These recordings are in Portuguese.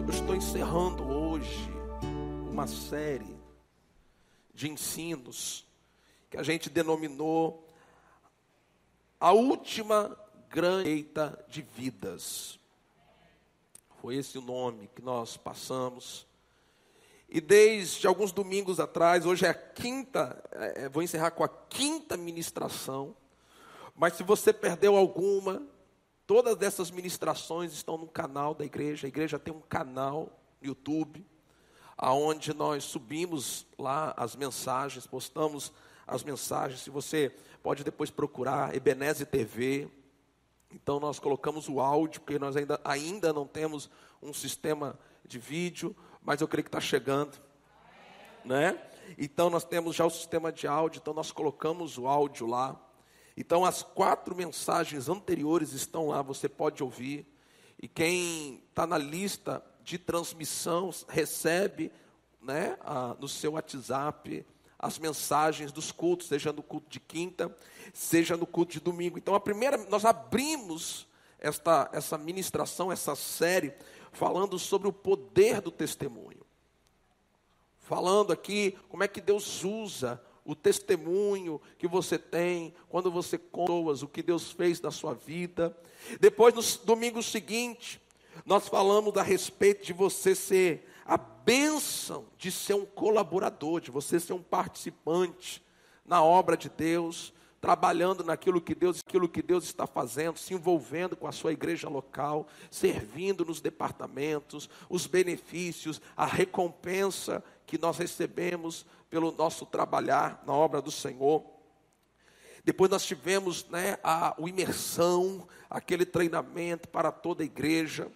Eu estou encerrando hoje uma série de ensinos que a gente denominou a última grande colheita de vidas. Foi esse o nome que nós passamos. E desde alguns domingos atrás, hoje é a quinta, vou encerrar com a quinta ministração. Mas se você perdeu alguma, todas essas ministrações estão no canal da igreja. A igreja tem um canal no YouTube, aonde nós subimos lá as mensagens, postamos as mensagens. Se você pode depois procurar Ebenezer TV. Então nós colocamos o áudio, porque nós ainda não temos um sistema de vídeo, mas eu creio que está chegando, né? Então nós temos já o sistema de áudio, então nós colocamos o áudio lá. Então as 4 mensagens anteriores estão lá, você pode ouvir. E quem está na lista de transmissão recebe, né, no seu WhatsApp as mensagens dos cultos, seja no culto de quinta, seja no culto de domingo. Então nós abrimos essa ministração, essa série, falando sobre o poder do testemunho. Falando aqui como é que Deus usa o testemunho que você tem, quando você conta o que Deus fez na sua vida. Depois, no domingo seguinte, nós falamos a respeito de você ser a bênção de ser um colaborador, de você ser um participante na obra de Deus, trabalhando naquilo que Deus está fazendo, se envolvendo com a sua igreja local, servindo nos departamentos, os benefícios, a recompensa que nós recebemos pelo nosso trabalhar na obra do Senhor. Depois nós tivemos, né, a imersão, aquele treinamento para toda a igreja.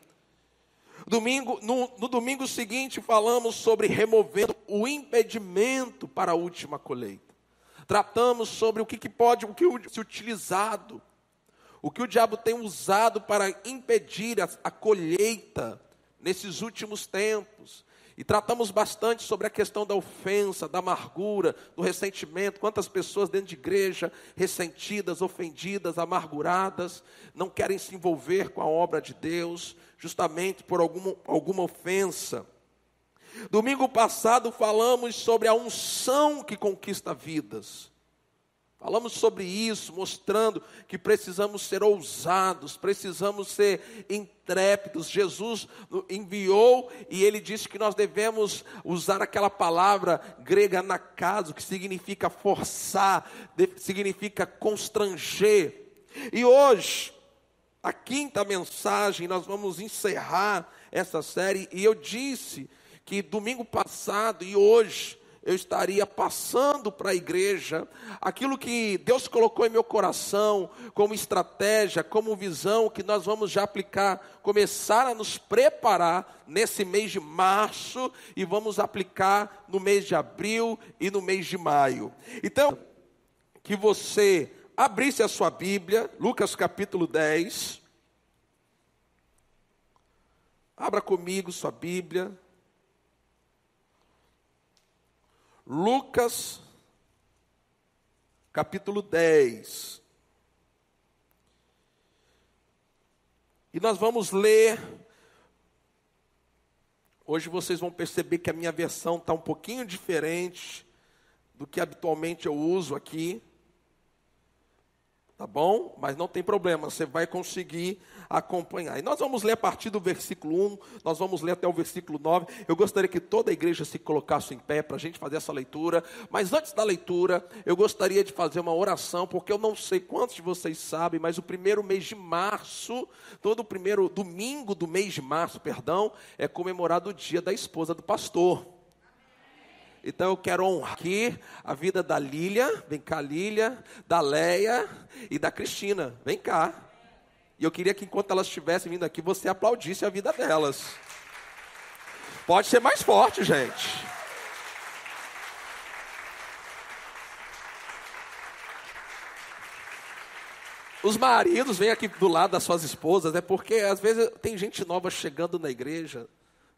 No domingo seguinte falamos sobre removendo o impedimento para a última colheita. Tratamos sobre o que pode ser utilizado, o que o diabo tem usado para impedir a colheita nesses últimos tempos. E tratamos bastante sobre a questão da ofensa, da amargura, do ressentimento. Quantas pessoas dentro de igreja, ressentidas, ofendidas, amarguradas, não querem se envolver com a obra de Deus, justamente por alguma ofensa. Domingo passado falamos sobre a unção que conquista vidas. Falamos sobre isso, mostrando que precisamos ser ousados, precisamos ser intrépidos. Jesus enviou e ele disse que nós devemos usar aquela palavra grega nakazo, que significa forçar, significa constranger. E hoje, a quinta mensagem, nós vamos encerrar essa série. E eu disse que domingo passado e hoje eu estaria passando para a igreja aquilo que Deus colocou em meu coração como estratégia, como visão, que nós vamos já aplicar, começar a nos preparar nesse mês de março e vamos aplicar no mês de abril e no mês de maio. Então, que você abrisse a sua Bíblia, Lucas capítulo 10. Abra comigo sua Bíblia. Lucas, capítulo 10. E nós vamos ler. Hoje vocês vão perceber que a minha versão está um pouquinho diferente do que habitualmente eu uso aqui. Tá bom? Mas não tem problema, você vai conseguir acompanhar. E nós vamos ler a partir do versículo 1, nós vamos ler até o versículo 9. Eu gostaria que toda a igreja se colocasse em pé para a gente fazer essa leitura. Mas antes da leitura, eu gostaria de fazer uma oração, porque eu não sei quantos de vocês sabem, mas o primeiro mês de março, todo o primeiro domingo do mês de março, é comemorado o dia da esposa do pastor. Então eu quero honrar aqui a vida da Lília, vem cá Lília, da Leia e da Cristina, vem cá. E eu queria que enquanto elas estivessem vindo aqui, você aplaudisse a vida delas. Pode ser mais forte, gente. Os maridos vêm aqui do lado das suas esposas, porque às vezes tem gente nova chegando na igreja,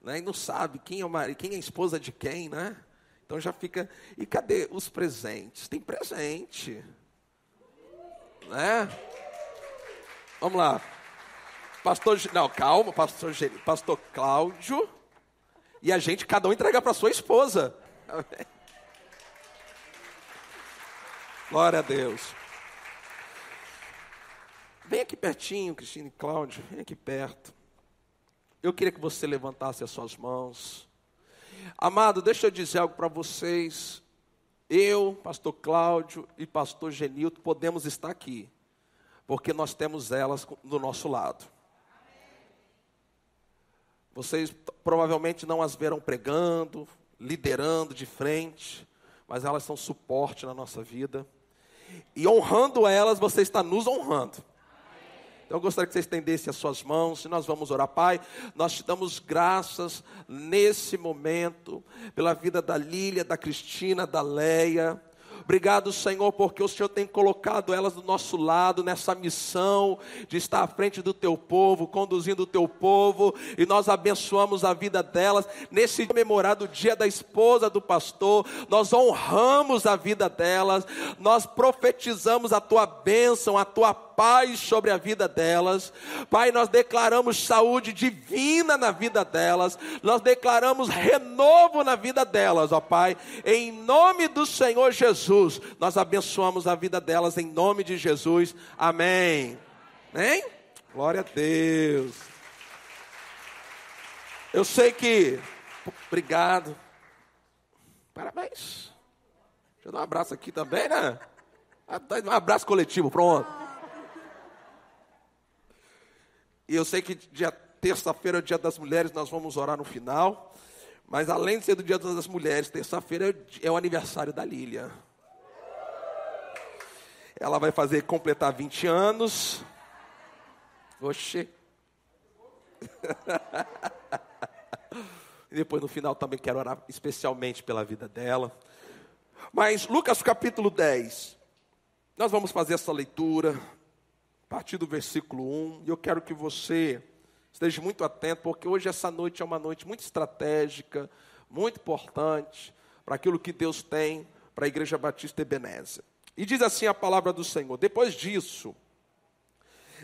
né, e não sabe quem é a esposa de quem, né? Então já fica, e cadê os presentes? Tem presente, né? Vamos lá. Pastor Cláudio, e a gente, cada um entrega para sua esposa. Amém. Glória a Deus. Vem aqui pertinho, Cristina e Cláudio, vem aqui perto. Eu queria que você levantasse as suas mãos. Amado, deixa eu dizer algo para vocês. Eu, pastor Cláudio e pastor Genilton podemos estar aqui, porque nós temos elas do nosso lado. Vocês provavelmente não as verão pregando, liderando de frente, mas elas são suporte na nossa vida. E honrando elas, você está nos honrando. Então eu gostaria que você estendesse as suas mãos e nós vamos orar. Pai, nós te damos graças nesse momento pela vida da Lília, da Cristina, da Leia. Obrigado, Senhor, porque o Senhor tem colocado elas do nosso lado nessa missão de estar à frente do teu povo, conduzindo o teu povo, e nós abençoamos a vida delas. Nesse comemorado dia da esposa do pastor, nós honramos a vida delas, nós profetizamos a tua bênção, a tua paz sobre a vida delas. Pai, nós declaramos saúde divina na vida delas, nós declaramos renovo na vida delas, ó Pai, em nome do Senhor Jesus. Nós abençoamos a vida delas em nome de Jesus, amém. Amém? Glória a Deus. Eu sei que, obrigado, parabéns. Deixa eu dar um abraço aqui também, né? Um abraço coletivo, pronto. E eu sei que terça-feira é o dia das mulheres, nós vamos orar no final. Mas além de ser do dia das mulheres, terça-feira é o aniversário da Lília. Ela vai completar 20 anos. Oxê. E depois no final também quero orar especialmente pela vida dela. Mas Lucas capítulo 10. Nós vamos fazer essa leitura a partir do versículo 1. E eu quero que você esteja muito atento, porque hoje essa noite é uma noite muito estratégica, muito importante para aquilo que Deus tem para a Igreja Batista Ebenezer. E diz assim a palavra do Senhor: depois disso,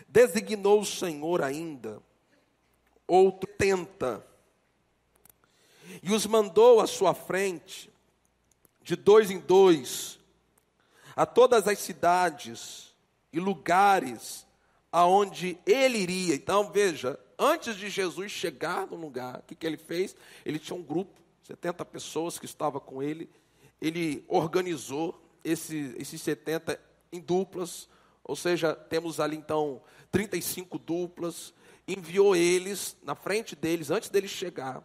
designou o Senhor ainda outro 70, e os mandou à sua frente, de 2 em 2, a todas as cidades e lugares aonde ele iria. Então veja, antes de Jesus chegar no lugar, o que ele fez? Ele tinha um grupo, 70 pessoas que estavam com ele. Ele organizou esses 70 em duplas, ou seja, temos ali então 35 duplas, enviou eles na frente deles, antes deles chegar,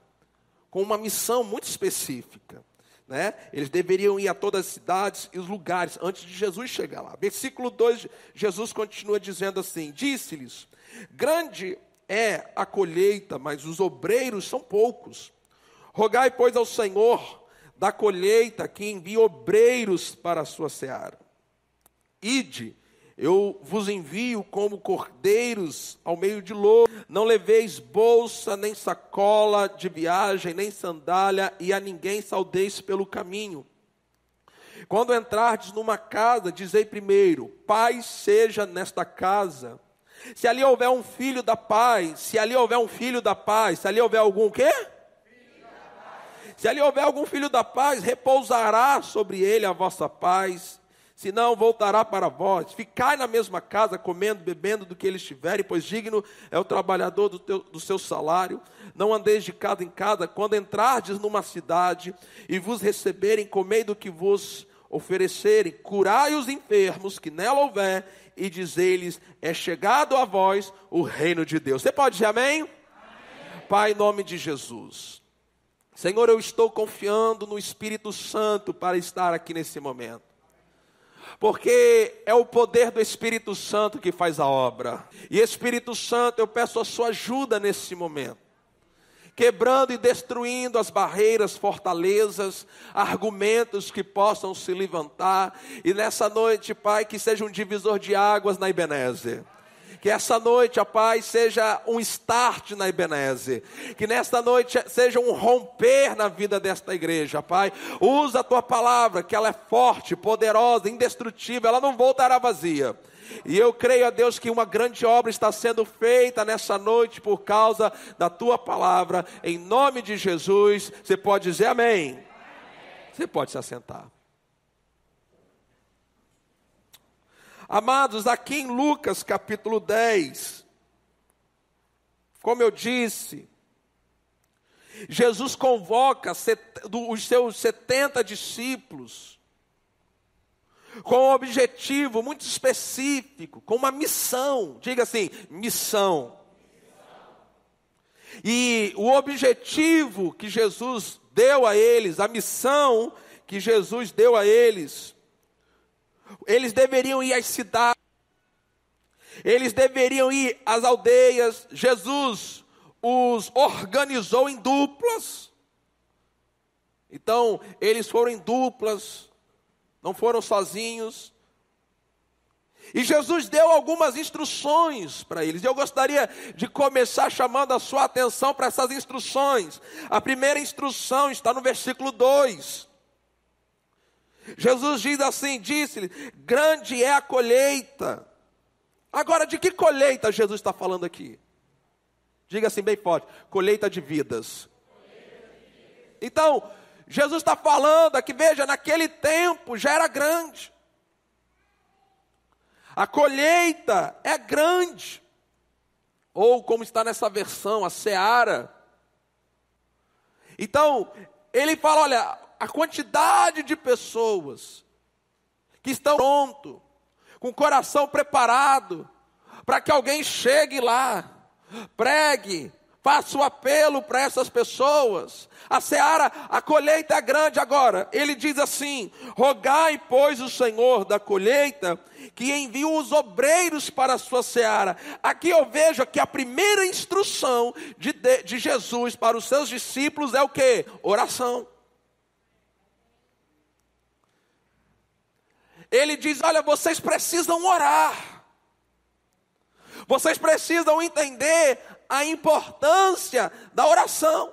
com uma missão muito específica, né? Eles deveriam ir a todas as cidades e os lugares, antes de Jesus chegar lá. Versículo 2, Jesus continua dizendo assim: disse-lhes, grande é a colheita, mas os obreiros são poucos. Rogai, pois, ao Senhor da colheita que envie obreiros para a sua seara. Ide, eu vos envio como cordeiros ao meio de lobo. Não leveis bolsa, nem sacola de viagem, nem sandália, e a ninguém saudeis pelo caminho. Quando entrardes numa casa, dizei primeiro, paz seja nesta casa. Se ali houver um filho da paz, se ali houver algum quê? Se ali houver algum filho da paz, repousará sobre ele a vossa paz, senão voltará para vós. Ficai na mesma casa, comendo, bebendo do que eles tiverem, pois digno é o trabalhador do seu salário. Não andeis de casa em casa. Quando entrardes numa cidade e vos receberem, comei do que vos oferecerem. Curai os enfermos que nela houver, e dizei-lhes, é chegado a vós o reino de Deus. Você pode dizer amém? Amém. Pai, em nome de Jesus, Senhor, eu estou confiando no Espírito Santo para estar aqui nesse momento, porque é o poder do Espírito Santo que faz a obra. E Espírito Santo, eu peço a sua ajuda nesse momento, quebrando e destruindo as barreiras, fortalezas, argumentos que possam se levantar. E nessa noite, Pai, que seja um divisor de águas na Ebenezer, Que essa noite, ó Pai, seja um start na Ebenezer. Que nesta noite seja um romper na vida desta igreja, Pai. Usa a Tua palavra, que ela é forte, poderosa, indestrutível. Ela não voltará vazia. E eu creio a Deus que uma grande obra está sendo feita nessa noite por causa da Tua palavra. Em nome de Jesus, você pode dizer amém. Você pode se assentar. Amados, aqui em Lucas capítulo 10, como eu disse, Jesus convoca os seus 70 discípulos com um objetivo muito específico, com uma missão. Diga assim, missão. E o objetivo que Jesus deu a eles, a missão que Jesus deu a eles deveriam ir às cidades, eles deveriam ir às aldeias. Jesus os organizou em duplas. Então, eles foram em duplas, não foram sozinhos. E Jesus deu algumas instruções para eles. Eu gostaria de começar chamando a sua atenção para essas instruções. A primeira instrução está no versículo 2. Jesus diz assim, disse-lhe, grande é a colheita. Agora, de que colheita Jesus está falando aqui? Diga assim bem forte, colheita de vidas. Então, Jesus está falando aqui, veja, naquele tempo já era grande. A colheita é grande. Ou como está nessa versão, a seara. Então, ele fala, olha, a quantidade de pessoas que estão pronto, com o coração preparado, para que alguém chegue lá, pregue, faça o apelo para essas pessoas. A seara, a colheita é grande. Agora, ele diz assim, rogai, pois, o Senhor da colheita, que envie os obreiros para a sua seara. Aqui eu vejo que a primeira instrução de Jesus para os seus discípulos é o quê? Oração. Ele diz, olha, vocês precisam orar. Vocês precisam entender a importância da oração.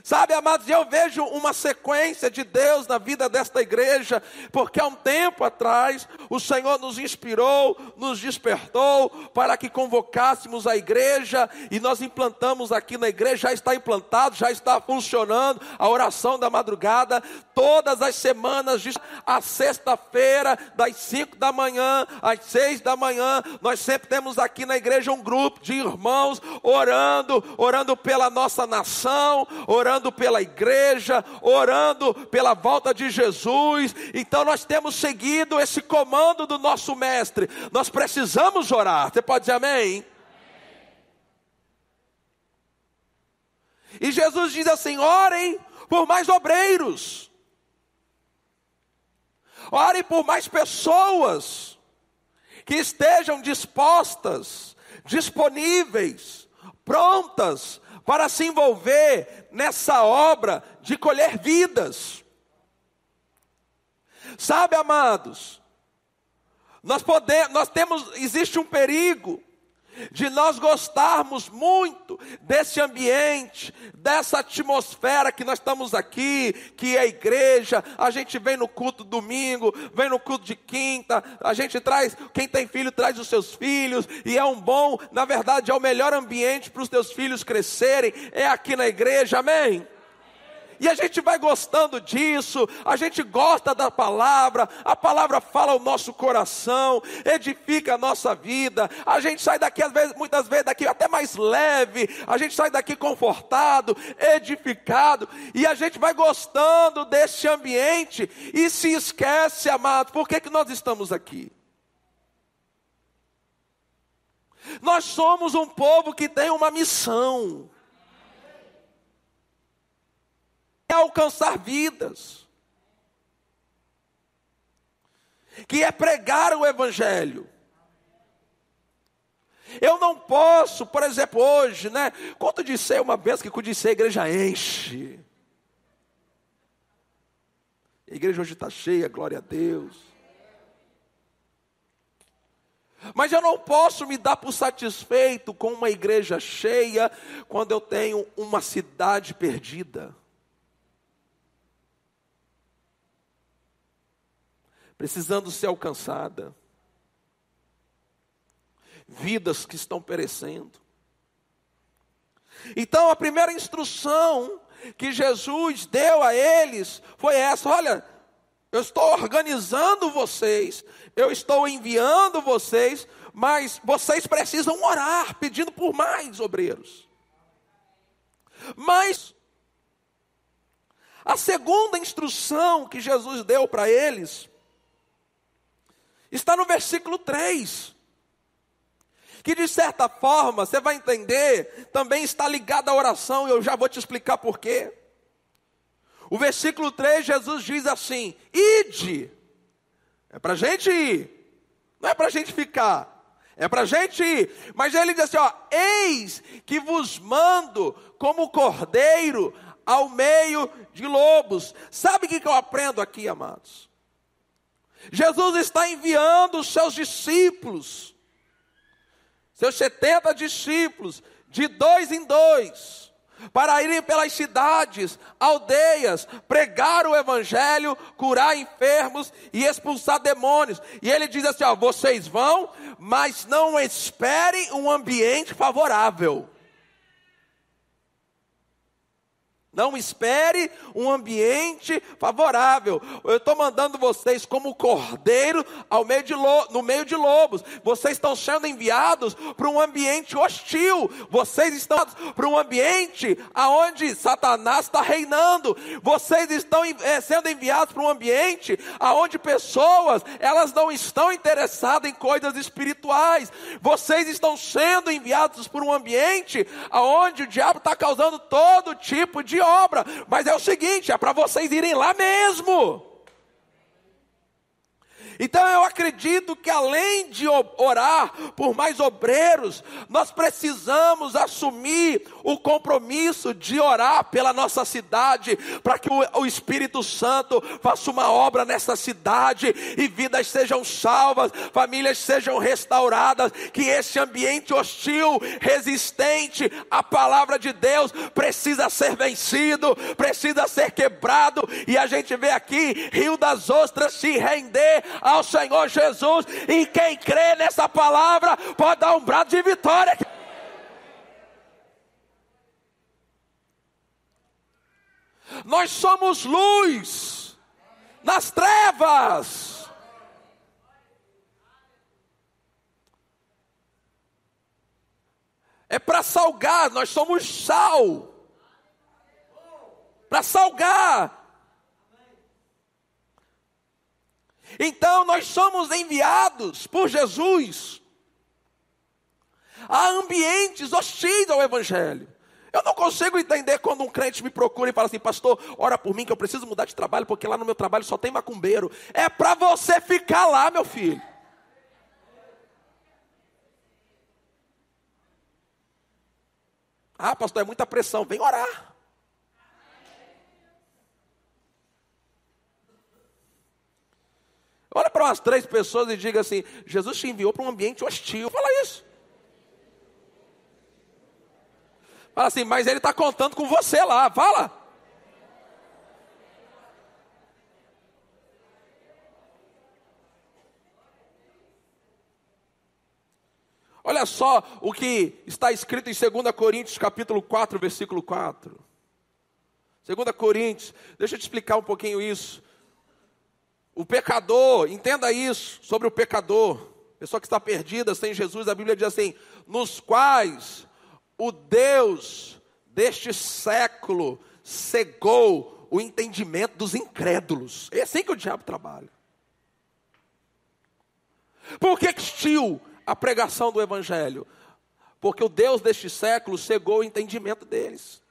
Sabe, amados, eu vejo uma sequência de Deus na vida desta igreja, porque há um tempo atrás o Senhor nos inspirou, nos despertou para que convocássemos a igreja, e nós implantamos aqui na igreja, já está implantado, já está funcionando a oração da madrugada, todas as semanas, a sexta-feira, das 5 da manhã às 6 da manhã, nós sempre temos aqui na igreja um grupo de irmãos orando pela nossa nação, orando pela igreja, orando pela volta de Jesus. Então nós temos seguido esse comando do nosso mestre. Nós precisamos orar. Você pode dizer amém? E Jesus diz assim, orem por mais obreiros. Orem por mais pessoas que estejam dispostas, disponíveis, prontas para se envolver nessa obra de colher vidas. Sabe, amados, existe um perigo de nós gostarmos muito desse ambiente, dessa atmosfera que nós estamos aqui, que é a igreja. A gente vem no culto domingo, vem no culto de quinta, a gente traz, quem tem filho traz os seus filhos, e é na verdade é o melhor ambiente para os teus filhos crescerem, é aqui na igreja, amém? E a gente vai gostando disso, a gente gosta da palavra, a palavra fala ao nosso coração, edifica a nossa vida, a gente sai daqui muitas vezes daqui até mais leve, a gente sai daqui confortado, edificado, e a gente vai gostando desse ambiente, e se esquece, amado, por que nós estamos aqui? Nós somos um povo que tem uma missão. É alcançar vidas, que é pregar o evangelho. Eu não posso, por exemplo, hoje, né? Quando eu disse uma vez que quando disse a igreja enche. A igreja hoje está cheia, glória a Deus. Mas eu não posso me dar por satisfeito com uma igreja cheia quando eu tenho uma cidade perdida. Precisando ser alcançada. Vidas que estão perecendo. Então a primeira instrução que Jesus deu a eles foi essa: olha, eu estou organizando vocês, eu estou enviando vocês, mas vocês precisam orar, pedindo por mais obreiros. Mas a segunda instrução que Jesus deu para eles está no versículo 3. Que de certa forma, você vai entender, também está ligado à oração, e eu já vou te explicar por quê. O versículo 3, Jesus diz assim: ide. É para a gente ir, não é para a gente ficar, é para a gente ir. Mas ele diz assim, ó: eis que vos mando como cordeiro ao meio de lobos. Sabe o que eu aprendo aqui, amados? Jesus está enviando os seus discípulos, seus 70 discípulos, de 2 em 2, para irem pelas cidades, aldeias, pregar o evangelho, curar enfermos e expulsar demônios. E ele diz assim, ó: vocês vão, mas não esperem um ambiente favorável. Não espere um ambiente favorável. Eu estou mandando vocês como cordeiro no meio de lobos. Vocês estão sendo enviados para um ambiente hostil. Vocês estão para um ambiente onde Satanás está reinando. Vocês estão sendo enviados para um ambiente onde pessoas, elas não estão interessadas em coisas espirituais. Vocês estão sendo enviados para um ambiente onde o diabo está causando todo tipo de obra, mas é o seguinte, é para vocês irem lá mesmo. Então eu acredito que além de orar por mais obreiros, nós precisamos assumir o compromisso de orar pela nossa cidade, para que o Espírito Santo faça uma obra nessa cidade, e vidas sejam salvas, famílias sejam restauradas, que esse ambiente hostil, resistente à palavra de Deus, precisa ser vencido, precisa ser quebrado, e a gente vê aqui Rio das Ostras se render ao Senhor Jesus, e quem crê nessa palavra pode dar um brado de vitória. Nós somos luz nas trevas. É para salgar, nós somos sal. Para salgar. Então nós somos enviados por Jesus a ambientes hostis ao evangelho. Eu não consigo entender quando um crente me procura e fala assim: pastor, ora por mim que eu preciso mudar de trabalho, porque lá no meu trabalho só tem macumbeiro. É para você ficar lá, meu filho. Ah, pastor, é muita pressão, vem orar. Olha para umas 3 pessoas e diga assim: Jesus te enviou para um ambiente hostil. Fala isso. Fala assim: mas ele está contando com você lá. Fala. Olha só o que está escrito em 2 Coríntios capítulo 4, versículo 4. 2 Coríntios, deixa eu te explicar um pouquinho isso. O pecador, entenda isso sobre o pecador, pessoa que está perdida sem Jesus. A Bíblia diz assim: nos quais o Deus deste século cegou o entendimento dos incrédulos. É assim que o diabo trabalha. Por que existiu a pregação do evangelho? Porque o Deus deste século cegou o entendimento deles.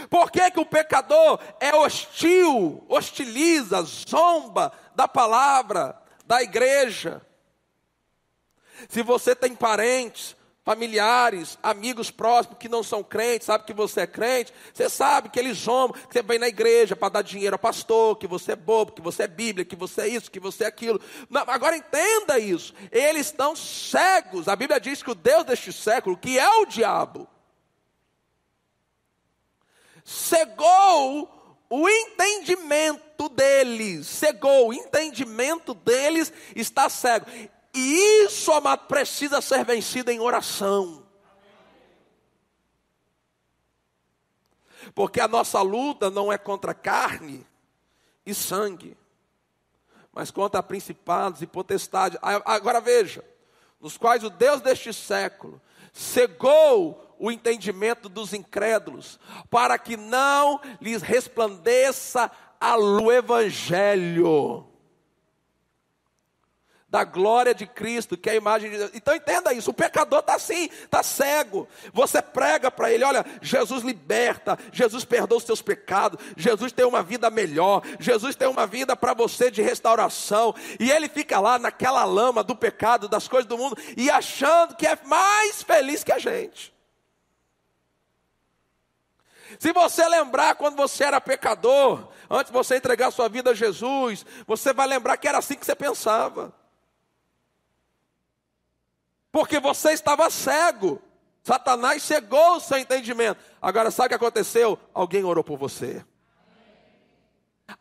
Por que o pecador é hostil, hostiliza, zomba da palavra, da igreja? Se você tem parentes familiares, amigos próximos que não são crentes, sabe que você é crente, você sabe que eles zombam, que você vem na igreja para dar dinheiro ao pastor, que você é bobo, que você é Bíblia, que você é isso, que você é aquilo. Não, agora entenda isso, eles estão cegos. A Bíblia diz que o Deus deste século, que é o diabo, cegou o entendimento deles, cegou, o entendimento deles está cego. E isso, amado, precisa ser vencido em oração. Porque a nossa luta não é contra carne e sangue, mas contra principados e potestades. Agora veja, nos quais o Deus deste século cegou o entendimento dos incrédulos, para que não lhes resplandeça a luz do Evangelho da glória de Cristo, que é a imagem de Deus. Então entenda isso, o pecador está assim, está cego. Você prega para ele, olha, Jesus liberta, Jesus perdoa os seus pecados, Jesus tem uma vida melhor, Jesus tem uma vida para você de restauração, e ele fica lá naquela lama do pecado, das coisas do mundo, e achando que é mais feliz que a gente. Se você lembrar quando você era pecador, antes de você entregar sua vida a Jesus, você vai lembrar que era assim que você pensava. Porque você estava cego. Satanás cegou o seu entendimento. Agora sabe o que aconteceu? Alguém orou por você.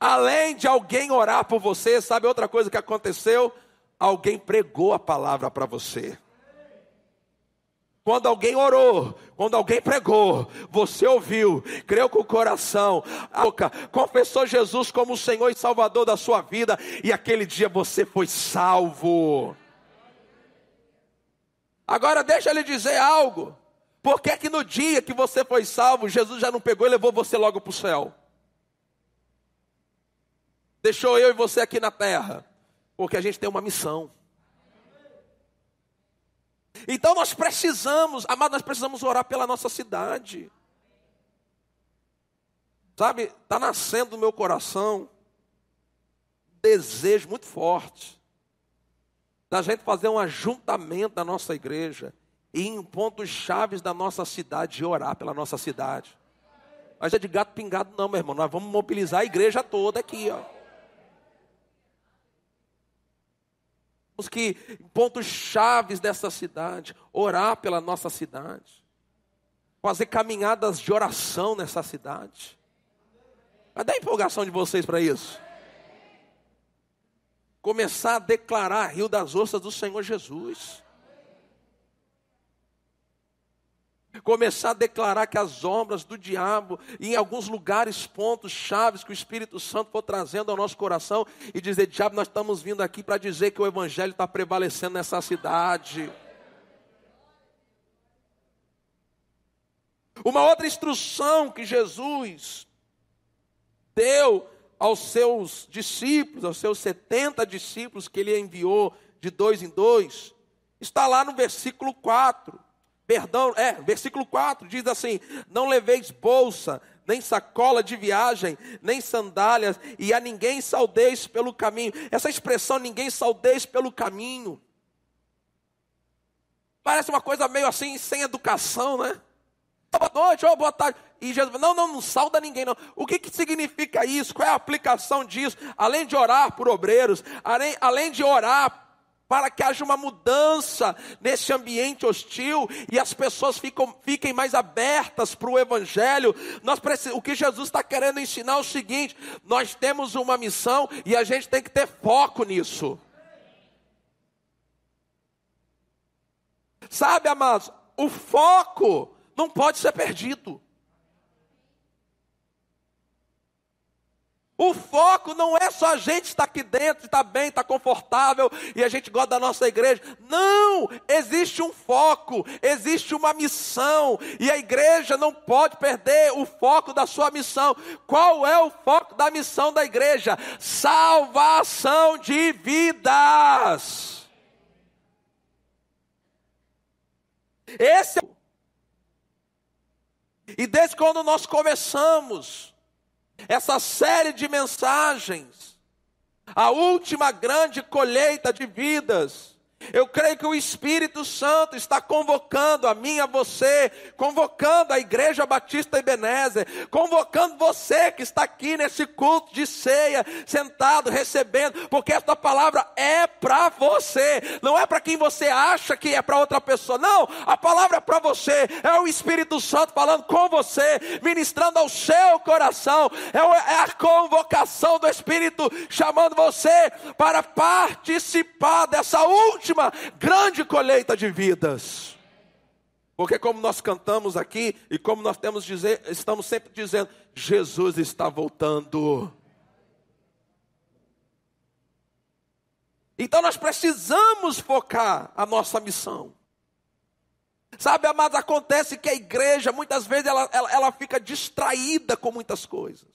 Além de alguém orar por você, sabe outra coisa que aconteceu? Alguém pregou a palavra para você. Quando alguém orou, quando alguém pregou, você ouviu, creu com o coração, a boca, confessou Jesus como o Senhor e Salvador da sua vida, e aquele dia você foi salvo. Agora deixa eu lhe dizer algo. Por que que no dia que você foi salvo, Jesus já não pegou e levou você logo para o céu? Deixou eu e você aqui na terra. Porque a gente tem uma missão. Então nós precisamos, amado, nós precisamos orar pela nossa cidade. Sabe, está nascendo no meu coração um desejo muito forte da gente fazer um ajuntamento da nossa igreja e em pontos chaves da nossa cidade e orar pela nossa cidade. Mas é de gato pingado não, meu irmão. Nós vamos mobilizar a igreja toda aqui, ó. Temos que, em pontos chaves dessa cidade, orar pela nossa cidade. Fazer caminhadas de oração nessa cidade. Cadê a empolgação de vocês para isso? Começar a declarar Rio das Ostras do Senhor Jesus. Começar a declarar que as obras do diabo, em alguns lugares, pontos chaves que o Espírito Santo for trazendo ao nosso coração, e dizer, diabo, nós estamos vindo aqui para dizer que o Evangelho está prevalecendo nessa cidade. Uma outra instrução que Jesus deu aos seus discípulos, aos seus 70 discípulos que ele enviou de 2 em 2, está lá no versículo 4. Versículo 4 diz assim: não leveis bolsa, nem sacola de viagem, nem sandálias, e a ninguém saudeis pelo caminho. Essa expressão, ninguém saudeis pelo caminho, parece uma coisa meio assim, sem educação, né? Boa noite, boa tarde. E Jesus, não sauda ninguém, não. O que significa isso? Qual é a aplicação disso? Além de orar por obreiros, além de orar para que haja uma mudança nesse ambiente hostil e as pessoas fiquem mais abertas para o Evangelho, o que Jesus está querendo ensinar é o seguinte: nós temos uma missão e a gente tem que ter foco nisso. Sabe, amados, o foco não pode ser perdido. O foco não é só a gente estar aqui dentro, estar bem, estar confortável e a gente gosta da nossa igreja. Não, existe um foco, existe uma missão e a igreja não pode perder o foco da sua missão. Qual é o foco da missão da igreja? Salvação de vidas. Esse é o... E desde quando nós começamos essa série de mensagens, a última grande colheita de vidas, Eu creio que o Espírito Santo está convocando a mim, a você, convocando a Igreja Batista Ebenezer, convocando você que está aqui nesse culto de ceia, sentado, recebendo, porque esta palavra é para você, não é para quem você acha que é para outra pessoa, não, a palavra é para você, é o Espírito Santo falando com você, ministrando ao seu coração, é a convocação do Espírito chamando você para participar dessa última grande colheita de vidas. Porque como nós cantamos aqui, e como nós estamos sempre dizendo, Jesus está voltando. Então nós precisamos focar a nossa missão. Sabe, amados, acontece que a igreja, muitas vezes, ela fica distraída com muitas coisas.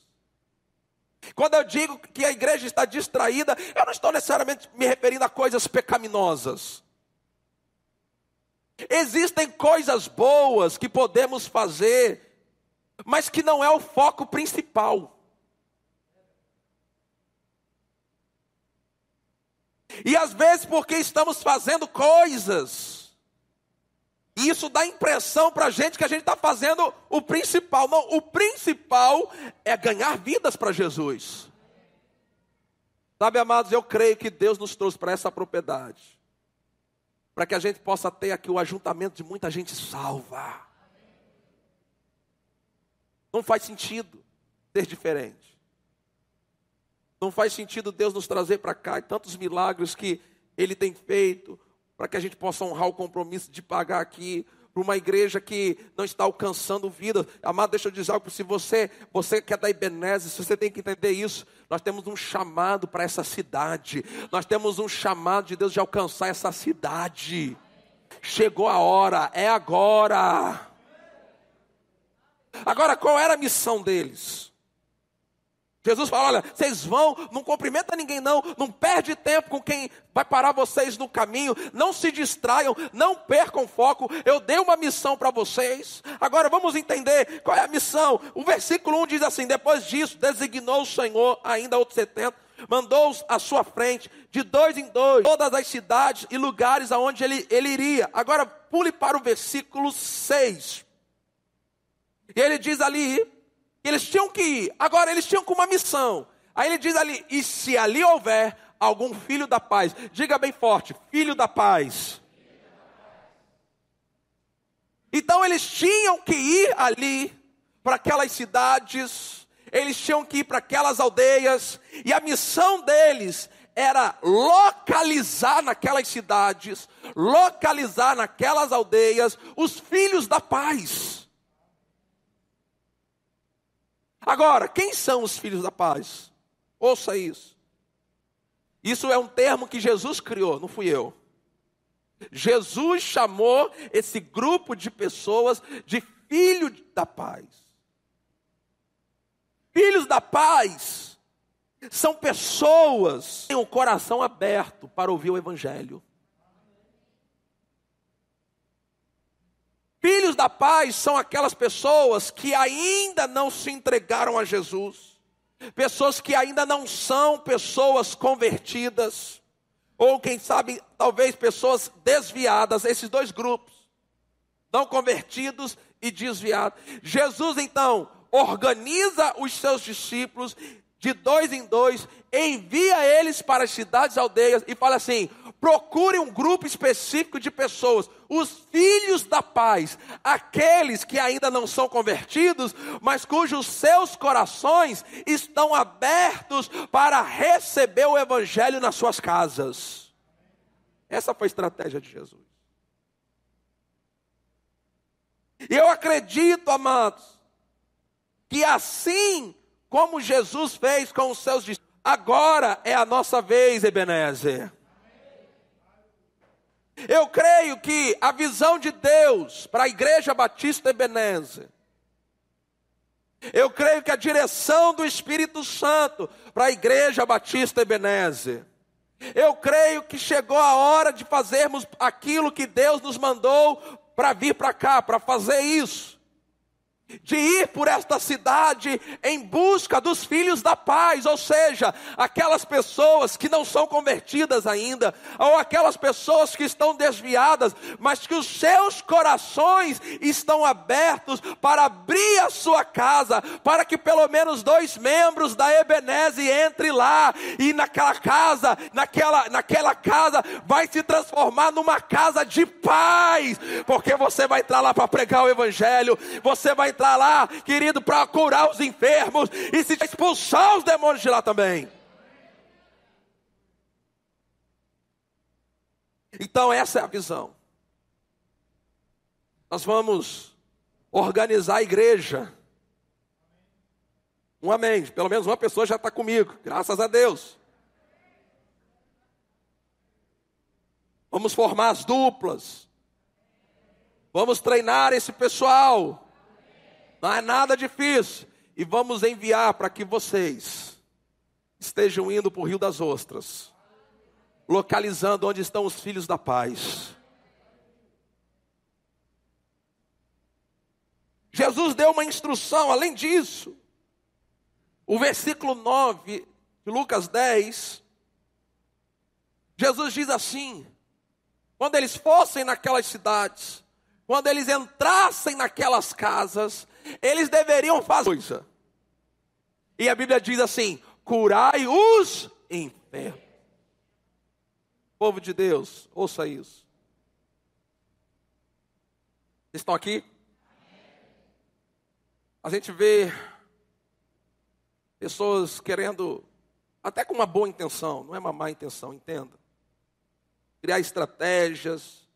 Quando eu digo que a igreja está distraída, eu não estou necessariamente me referindo a coisas pecaminosas. Existem coisas boas que podemos fazer, mas que não é o foco principal. E às vezes porque estamos fazendo coisas, e isso dá impressão para a gente que a gente está fazendo o principal. Não, o principal é ganhar vidas para Jesus. Sabe, amados, eu creio que Deus nos trouxe para essa propriedade, para que a gente possa ter aqui o ajuntamento de muita gente salva. Não faz sentido ser diferente. Não faz sentido Deus nos trazer para cá e tantos milagres que Ele tem feito, para que a gente possa honrar o compromisso de pagar aqui para uma igreja que não está alcançando vida. Amado, deixa eu dizer algo, se você que é da Ebenezer, você tem que entender isso. Nós temos um chamado para essa cidade. Nós temos um chamado de Deus de alcançar essa cidade. Chegou a hora, é agora. Agora, qual era a missão deles? Jesus fala, olha, vocês vão, não cumprimenta ninguém não perde tempo com quem vai parar vocês no caminho, não se distraiam, não percam foco, eu dei uma missão para vocês. Agora vamos entender qual é a missão. O versículo 1 diz assim, depois disso designou o Senhor ainda outros 70, mandou-os à sua frente, de 2 em 2, todas as cidades e lugares aonde ele iria. Agora pule para o versículo 6, e ele diz ali, eles tinham que ir, agora eles tinham com uma missão. Aí ele diz ali, e se ali houver algum filho da paz, diga bem forte, filho da paz. Então eles tinham que ir ali, para aquelas cidades, eles tinham que ir para aquelas aldeias, e a missão deles era localizar naquelas cidades, localizar naquelas aldeias, os filhos da paz. Agora, quem são os filhos da paz? Ouça isso. Isso é um termo que Jesus criou, não fui eu. Jesus chamou esse grupo de pessoas de filho da paz. Filhos da paz são pessoas que têm o coração aberto para ouvir o evangelho. Filhos da paz são aquelas pessoas que ainda não se entregaram a Jesus. Pessoas que ainda não são pessoas convertidas. Ou quem sabe, talvez pessoas desviadas. Esses dois grupos. Não convertidos e desviados. Jesus então organiza os seus discípulos de 2 em 2. Envia eles para as cidades e aldeias. E fala assim, procure um grupo específico de pessoas, os filhos da paz, aqueles que ainda não são convertidos, mas cujos seus corações estão abertos para receber o evangelho nas suas casas. Essa foi a estratégia de Jesus. E eu acredito, amados, que assim como Jesus fez com os seus discípulos, agora é a nossa vez, Ebenezer. Eu creio que a visão de Deus para a Igreja Batista Ebenezer, eu creio que a direção do Espírito Santo para a Igreja Batista Ebenezer, eu creio que chegou a hora de fazermos aquilo que Deus nos mandou para vir para cá, para fazer isso. de ir por esta cidade em busca dos filhos da paz, ou seja, aquelas pessoas que não são convertidas ainda, ou aquelas pessoas que estão desviadas, mas que os seus corações estão abertos para abrir a sua casa, para que pelo menos 2 membros da Ebenezer entrem lá, e naquela casa vai se transformar numa casa de paz, porque você vai entrar lá para pregar o evangelho, você vai entrar lá, querido, para curar os enfermos e se expulsar os demônios de lá também. Então essa é a visão. Nós vamos organizar a igreja. Um amém. Pelo menos uma pessoa já está comigo, graças a Deus. Vamos formar as duplas. Vamos treinar esse pessoal. Não é nada difícil. E vamos enviar para que vocês estejam indo para o Rio das Ostras, localizando onde estão os filhos da paz. Jesus deu uma instrução, além disso. O versículo 9 de Lucas 10, Jesus diz assim: quando eles fossem naquelas cidades, quando eles entrassem naquelas casas, eles deveriam fazer coisa. E a Bíblia diz assim: curai os enfermos. Povo de Deus, ouça isso. Vocês estão aqui? A gente vê pessoas querendo, até com uma boa intenção, não é uma má intenção, entenda, criar estratégias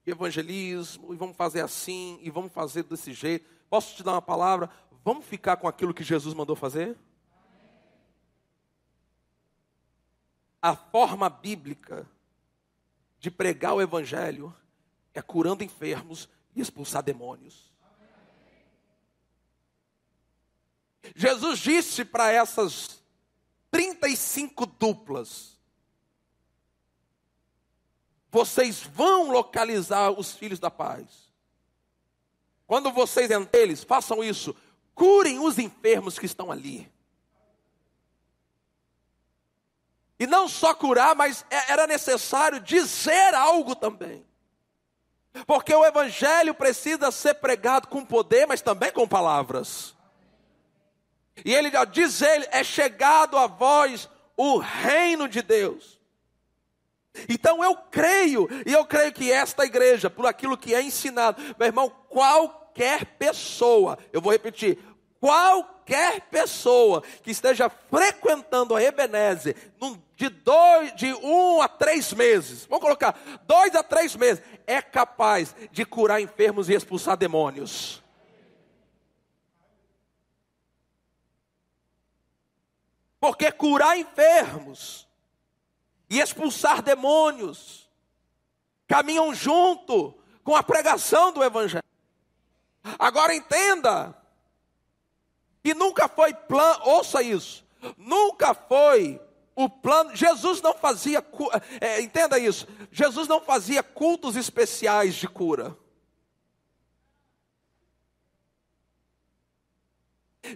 de evangelismo, e vamos fazer assim, e vamos fazer desse jeito. Posso te dar uma palavra? Vamos ficar com aquilo que Jesus mandou fazer? A forma bíblica de pregar o evangelho é curando enfermos e expulsar demônios. Jesus disse para essas 35 duplas: vocês vão localizar os filhos da paz. Quando vocês entrem eles, façam isso. Curem os enfermos que estão ali. E não só curar, mas era necessário dizer algo também. Porque o evangelho precisa ser pregado com poder, mas também com palavras. E ele já diz, é chegado a vós o reino de Deus. Então eu creio que esta igreja, por aquilo que é ensinado, meu irmão, qualquer pessoa, eu vou repetir, qualquer pessoa que esteja frequentando a Ebenezer de 1 a 3 meses, vamos colocar 2 a 3 meses, é capaz de curar enfermos e expulsar demônios. Porque curar enfermos e expulsar demônios caminham junto com a pregação do evangelho. Agora entenda que nunca foi plano, ouça isso, nunca foi o plano, Jesus não fazia, entenda isso, Jesus não fazia cultos especiais de cura.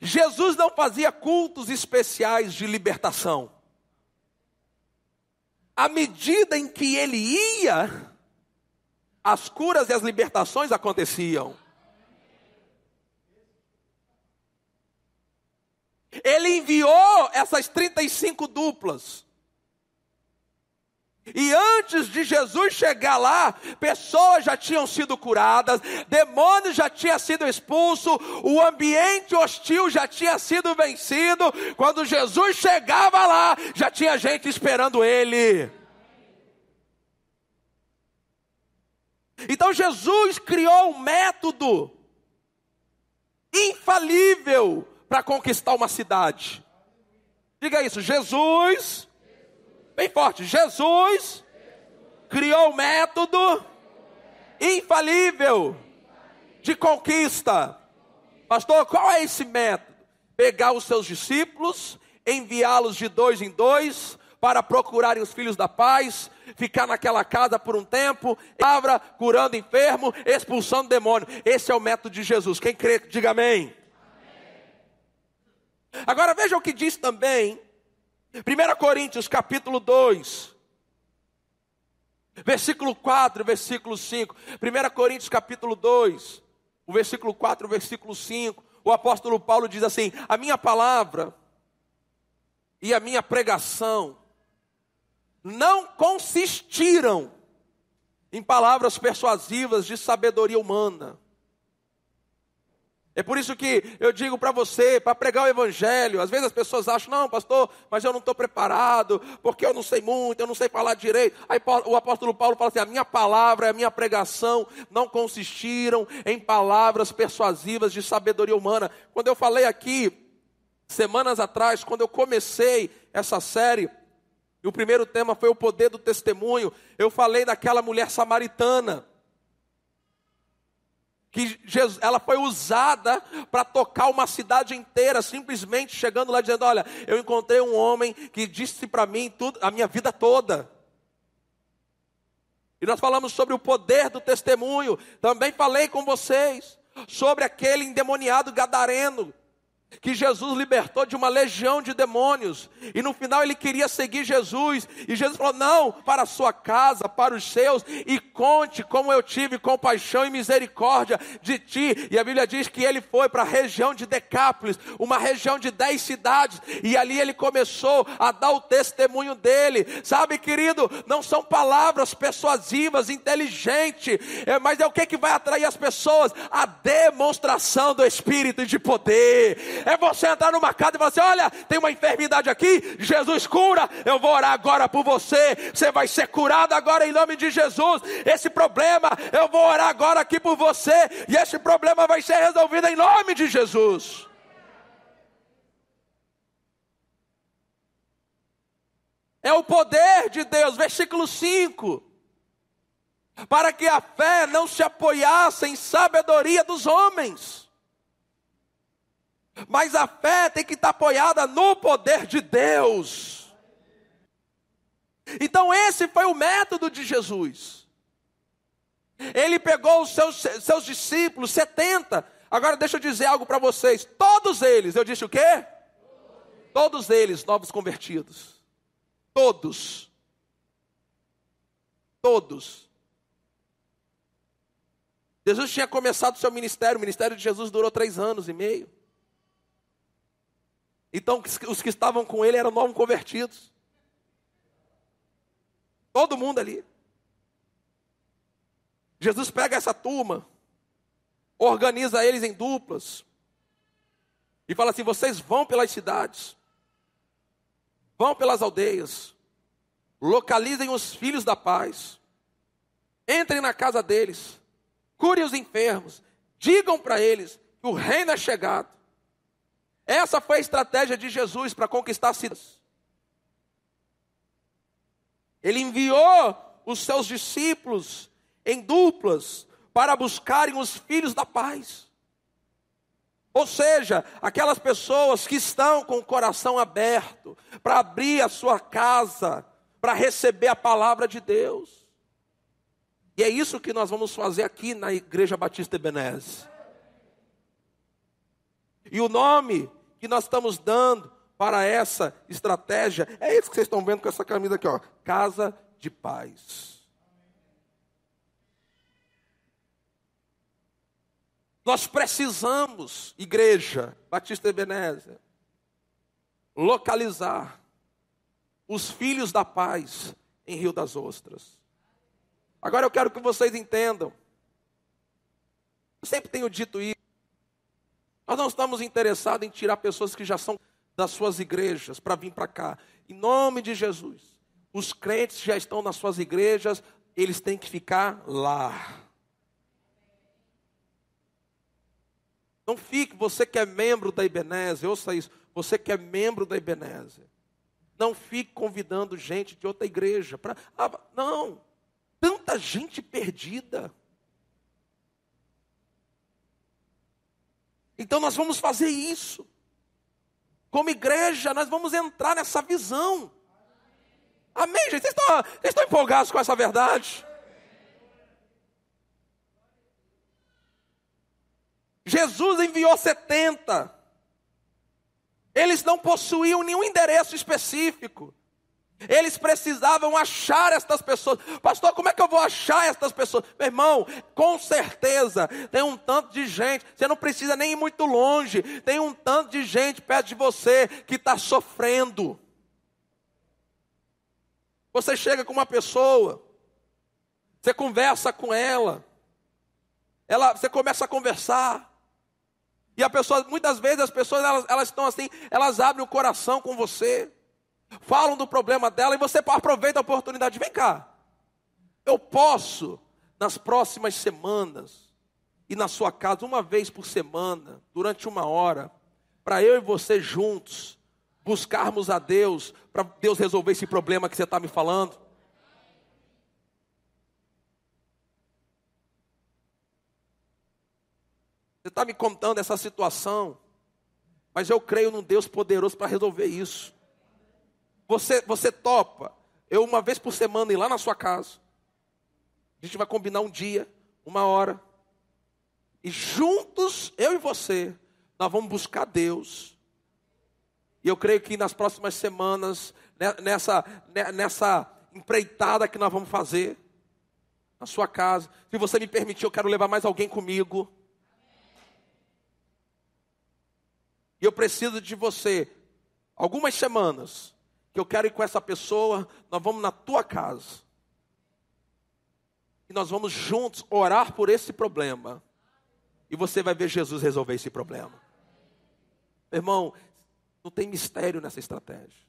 Jesus não fazia cultos especiais de libertação. À medida em que ele ia, as curas e as libertações aconteciam. Ele enviou essas 35 duplas. E antes de Jesus chegar lá, pessoas já tinham sido curadas, demônios já tinham sido expulsos, o ambiente hostil já tinha sido vencido. Quando Jesus chegava lá, já tinha gente esperando ele. Então Jesus criou um método infalível para conquistar uma cidade. Diga isso, Jesus, bem forte, Jesus criou um método infalível de conquista. Pastor, qual é esse método? Pegar os seus discípulos, enviá-los de 2 em 2, para procurarem os filhos da paz, ficar naquela casa por um tempo, palavra, curando enfermo, expulsando demônio. Esse é o método de Jesus. Quem crê, diga amém. Agora veja o que diz também 1 Coríntios capítulo 2, versículo 4, versículo 5. 1 Coríntios capítulo 2, o versículo 4, o versículo 5. O apóstolo Paulo diz assim: a minha palavra e a minha pregação não consistiram em palavras persuasivas de sabedoria humana. É por isso que eu digo para você, para pregar o evangelho, às vezes as pessoas acham, não pastor, mas eu não estou preparado, porque eu não sei muito, eu não sei falar direito. Aí o apóstolo Paulo fala assim: a minha palavra e a minha pregação não consistiram em palavras persuasivas de sabedoria humana. Quando eu falei aqui, semanas atrás, quando eu comecei essa série, e o primeiro tema foi o poder do testemunho, eu falei daquela mulher samaritana, que ela foi usada para tocar uma cidade inteira, simplesmente chegando lá dizendo: olha, eu encontrei um homem que disse para mim tudo, a minha vida toda. E nós falamos sobre o poder do testemunho. Também falei com vocês sobre aquele endemoniado gadareno, que Jesus libertou de uma legião de demônios, e no final ele queria seguir Jesus, e Jesus falou: não, para a sua casa, para os seus, e conte como eu tive compaixão e misericórdia de ti. E a Bíblia diz que ele foi para a região de Decápolis, uma região de 10 cidades, e ali ele começou a dar o testemunho dele. Sabe, querido, não são palavras persuasivas, inteligentes, mas é o que vai atrair as pessoas? A demonstração do Espírito e de poder. É você entrar numa casa e falar assim: olha, tem uma enfermidade aqui, Jesus cura, eu vou orar agora por você, você vai ser curado agora em nome de Jesus. Esse problema, eu vou orar agora aqui por você, e esse problema vai ser resolvido em nome de Jesus. É o poder de Deus. Versículo 5. Para que a fé não se apoiasse em sabedoria dos homens, mas a fé tem que estar apoiada no poder de Deus. Então esse foi o método de Jesus. Ele pegou os seus discípulos, 70. Agora deixa eu dizer algo para vocês. Todos eles, eu disse o quê? Todos eles novos convertidos. Todos. Todos. Jesus tinha começado o seu ministério. O ministério de Jesus durou 3 anos e meio. Então os que estavam com ele eram novos convertidos. Todo mundo ali. Jesus pega essa turma, organiza eles em duplas, e fala assim: vocês vão pelas cidades, vão pelas aldeias, localizem os filhos da paz, entrem na casa deles, curem os enfermos, digam para eles que o reino é chegado. Essa foi a estratégia de Jesus para conquistar cidades. Ele enviou os seus discípulos em duplas para buscarem os filhos da paz. Ou seja, aquelas pessoas que estão com o coração aberto para abrir a sua casa, para receber a palavra de Deus. E é isso que nós vamos fazer aqui na Igreja Batista Ebenezer. E o nome que nós estamos dando para essa estratégia é isso que vocês estão vendo com essa camisa aqui, ó: Casa de Paz. Nós precisamos, Igreja Batista Ebenezer, localizar os filhos da paz em Rio das Ostras. Agora eu quero que vocês entendam. Eu sempre tenho dito isso. Nós não estamos interessados em tirar pessoas que já são das suas igrejas para vir para cá. Em nome de Jesus. Os crentes já estão nas suas igrejas, eles têm que ficar lá. Não fique, você que é membro da Ebenezer, ouça isso, você que é membro da Ebenezer, não fique convidando gente de outra igreja. Não, tanta gente perdida. Então nós vamos fazer isso. Como igreja, nós vamos entrar nessa visão. Amém, gente? Vocês estão empolgados com essa verdade? Jesus enviou 70. Eles não possuíam nenhum endereço específico. Eles precisavam achar estas pessoas. Pastor, como é que eu vou achar estas pessoas? Meu irmão, com certeza tem um tanto de gente. Você não precisa nem ir muito longe. Tem um tanto de gente perto de você que está sofrendo. Você chega com uma pessoa, você conversa com ela, você começa a conversar. E a pessoa, muitas vezes as pessoas elas estão assim, elas abrem o coração com você, falam do problema dela e você aproveita a oportunidade. Vem cá, eu posso, nas próximas semanas, ir na sua casa uma vez por semana, durante 1 hora, para eu e você juntos, buscarmos a Deus, para Deus resolver esse problema que você está me falando? Você está me contando essa situação, mas eu creio num Deus poderoso para resolver isso. Você topa, eu uma vez por semana ir lá na sua casa, a gente vai combinar um dia, 1 hora, e juntos, eu e você, nós vamos buscar Deus. E eu creio que nas próximas semanas, nessa empreitada que nós vamos fazer, na sua casa, se você me permitir, eu quero levar mais alguém comigo. E eu preciso de você, algumas semanas, que eu quero ir com essa pessoa, nós vamos na tua casa. E nós vamos juntos orar por esse problema. E você vai ver Jesus resolver esse problema. Meu irmão, não tem mistério nessa estratégia.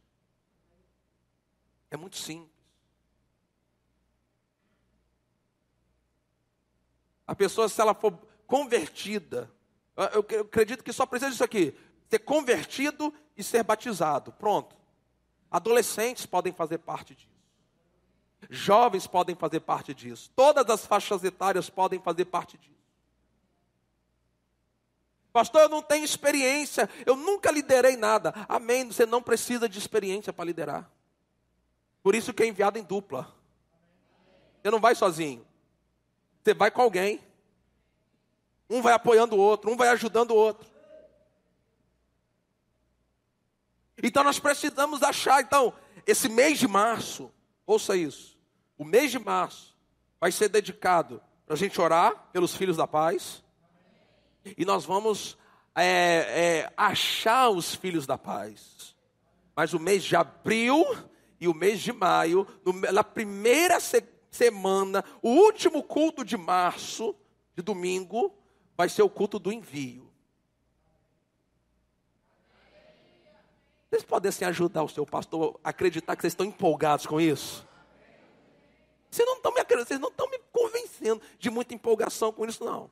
É muito simples. A pessoa, se ela for convertida, eu acredito que só precisa disso aqui. Ser convertido e ser batizado. Pronto. Adolescentes podem fazer parte disso. Jovens podem fazer parte disso. Todas as faixas etárias podem fazer parte disso. Pastor, eu não tenho experiência. Eu nunca liderei nada. Amém. Você não precisa de experiência para liderar. Por isso que é enviado em dupla. Você não vai sozinho. Você vai com alguém. Um vai apoiando o outro. Um vai ajudando o outro. Então nós precisamos achar, esse mês de março, ouça isso, o mês de março vai ser dedicado para a gente orar pelos filhos da paz, e nós vamos achar os filhos da paz. Mas o mês de abril e o mês de maio, na primeira semana, o último culto de março, de domingo, vai ser o culto do envio. Vocês podem assim ajudar o seu pastor a acreditar que vocês estão empolgados com isso? Vocês não estão me convencendo de muita empolgação com isso, não.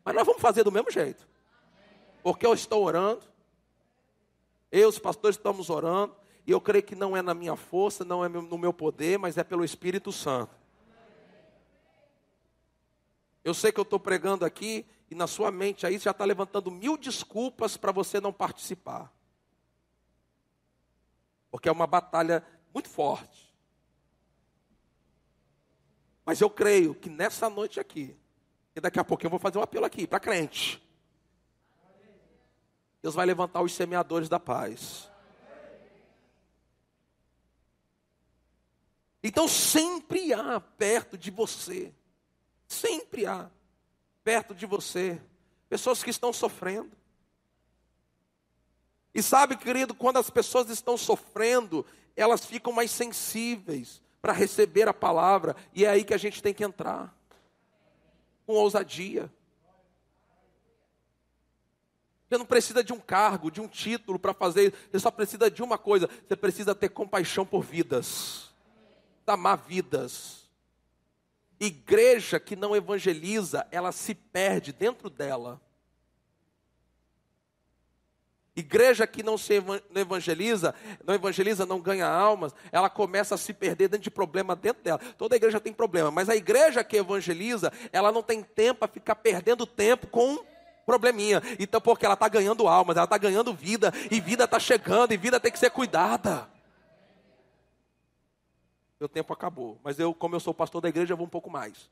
Mas nós vamos fazer do mesmo jeito. Porque eu estou orando. Eu, os pastores, estamos orando. E eu creio que não é na minha força, não é no meu poder, mas é pelo Espírito Santo. Eu sei que eu estou pregando aqui e na sua mente aí já está levantando 1000 desculpas para você não participar. Porque é uma batalha muito forte. Mas eu creio que nessa noite aqui, e daqui a pouquinho eu vou fazer um apelo aqui para crente. Deus vai levantar os semeadores da paz. Então sempre há perto de você, sempre há perto de você, pessoas que estão sofrendo. E sabe, querido, quando as pessoas estão sofrendo, elas ficam mais sensíveis para receber a palavra. E é aí que a gente tem que entrar, com ousadia. Você não precisa de um cargo, de um título para fazer, você só precisa de uma coisa, você precisa ter compaixão por vidas, amar vidas. Igreja que não evangeliza, ela se perde dentro dela. Igreja que não evangeliza, não ganha almas, ela começa a se perder dentro de problema dentro dela. Toda igreja tem problema, mas a igreja que evangeliza, ela não tem tempo para ficar perdendo tempo com probleminha. Então, porque ela está ganhando almas, ela está ganhando vida, e vida está chegando, e vida tem que ser cuidada. Meu tempo acabou. Mas como eu sou pastor da igreja, eu vou um pouco mais.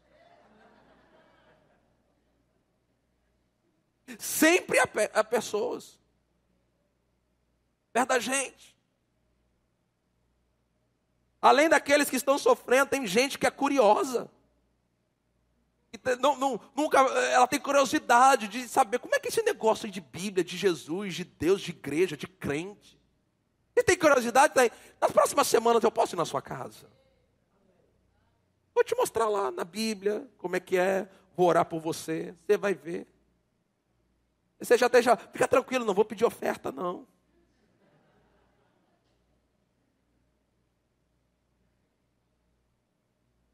Sempre há pessoas perto da gente. Além daqueles que estão sofrendo, tem gente que é curiosa. Nunca, ela tem curiosidade de saber como é que é esse negócio de Bíblia, de Jesus, de Deus, de igreja, de crente. Você tem curiosidade? Nas próximas semanas eu posso ir na sua casa. Vou te mostrar lá na Bíblia como é que é. Vou orar por você. Você vai ver. Você já fica tranquilo, não vou pedir oferta não.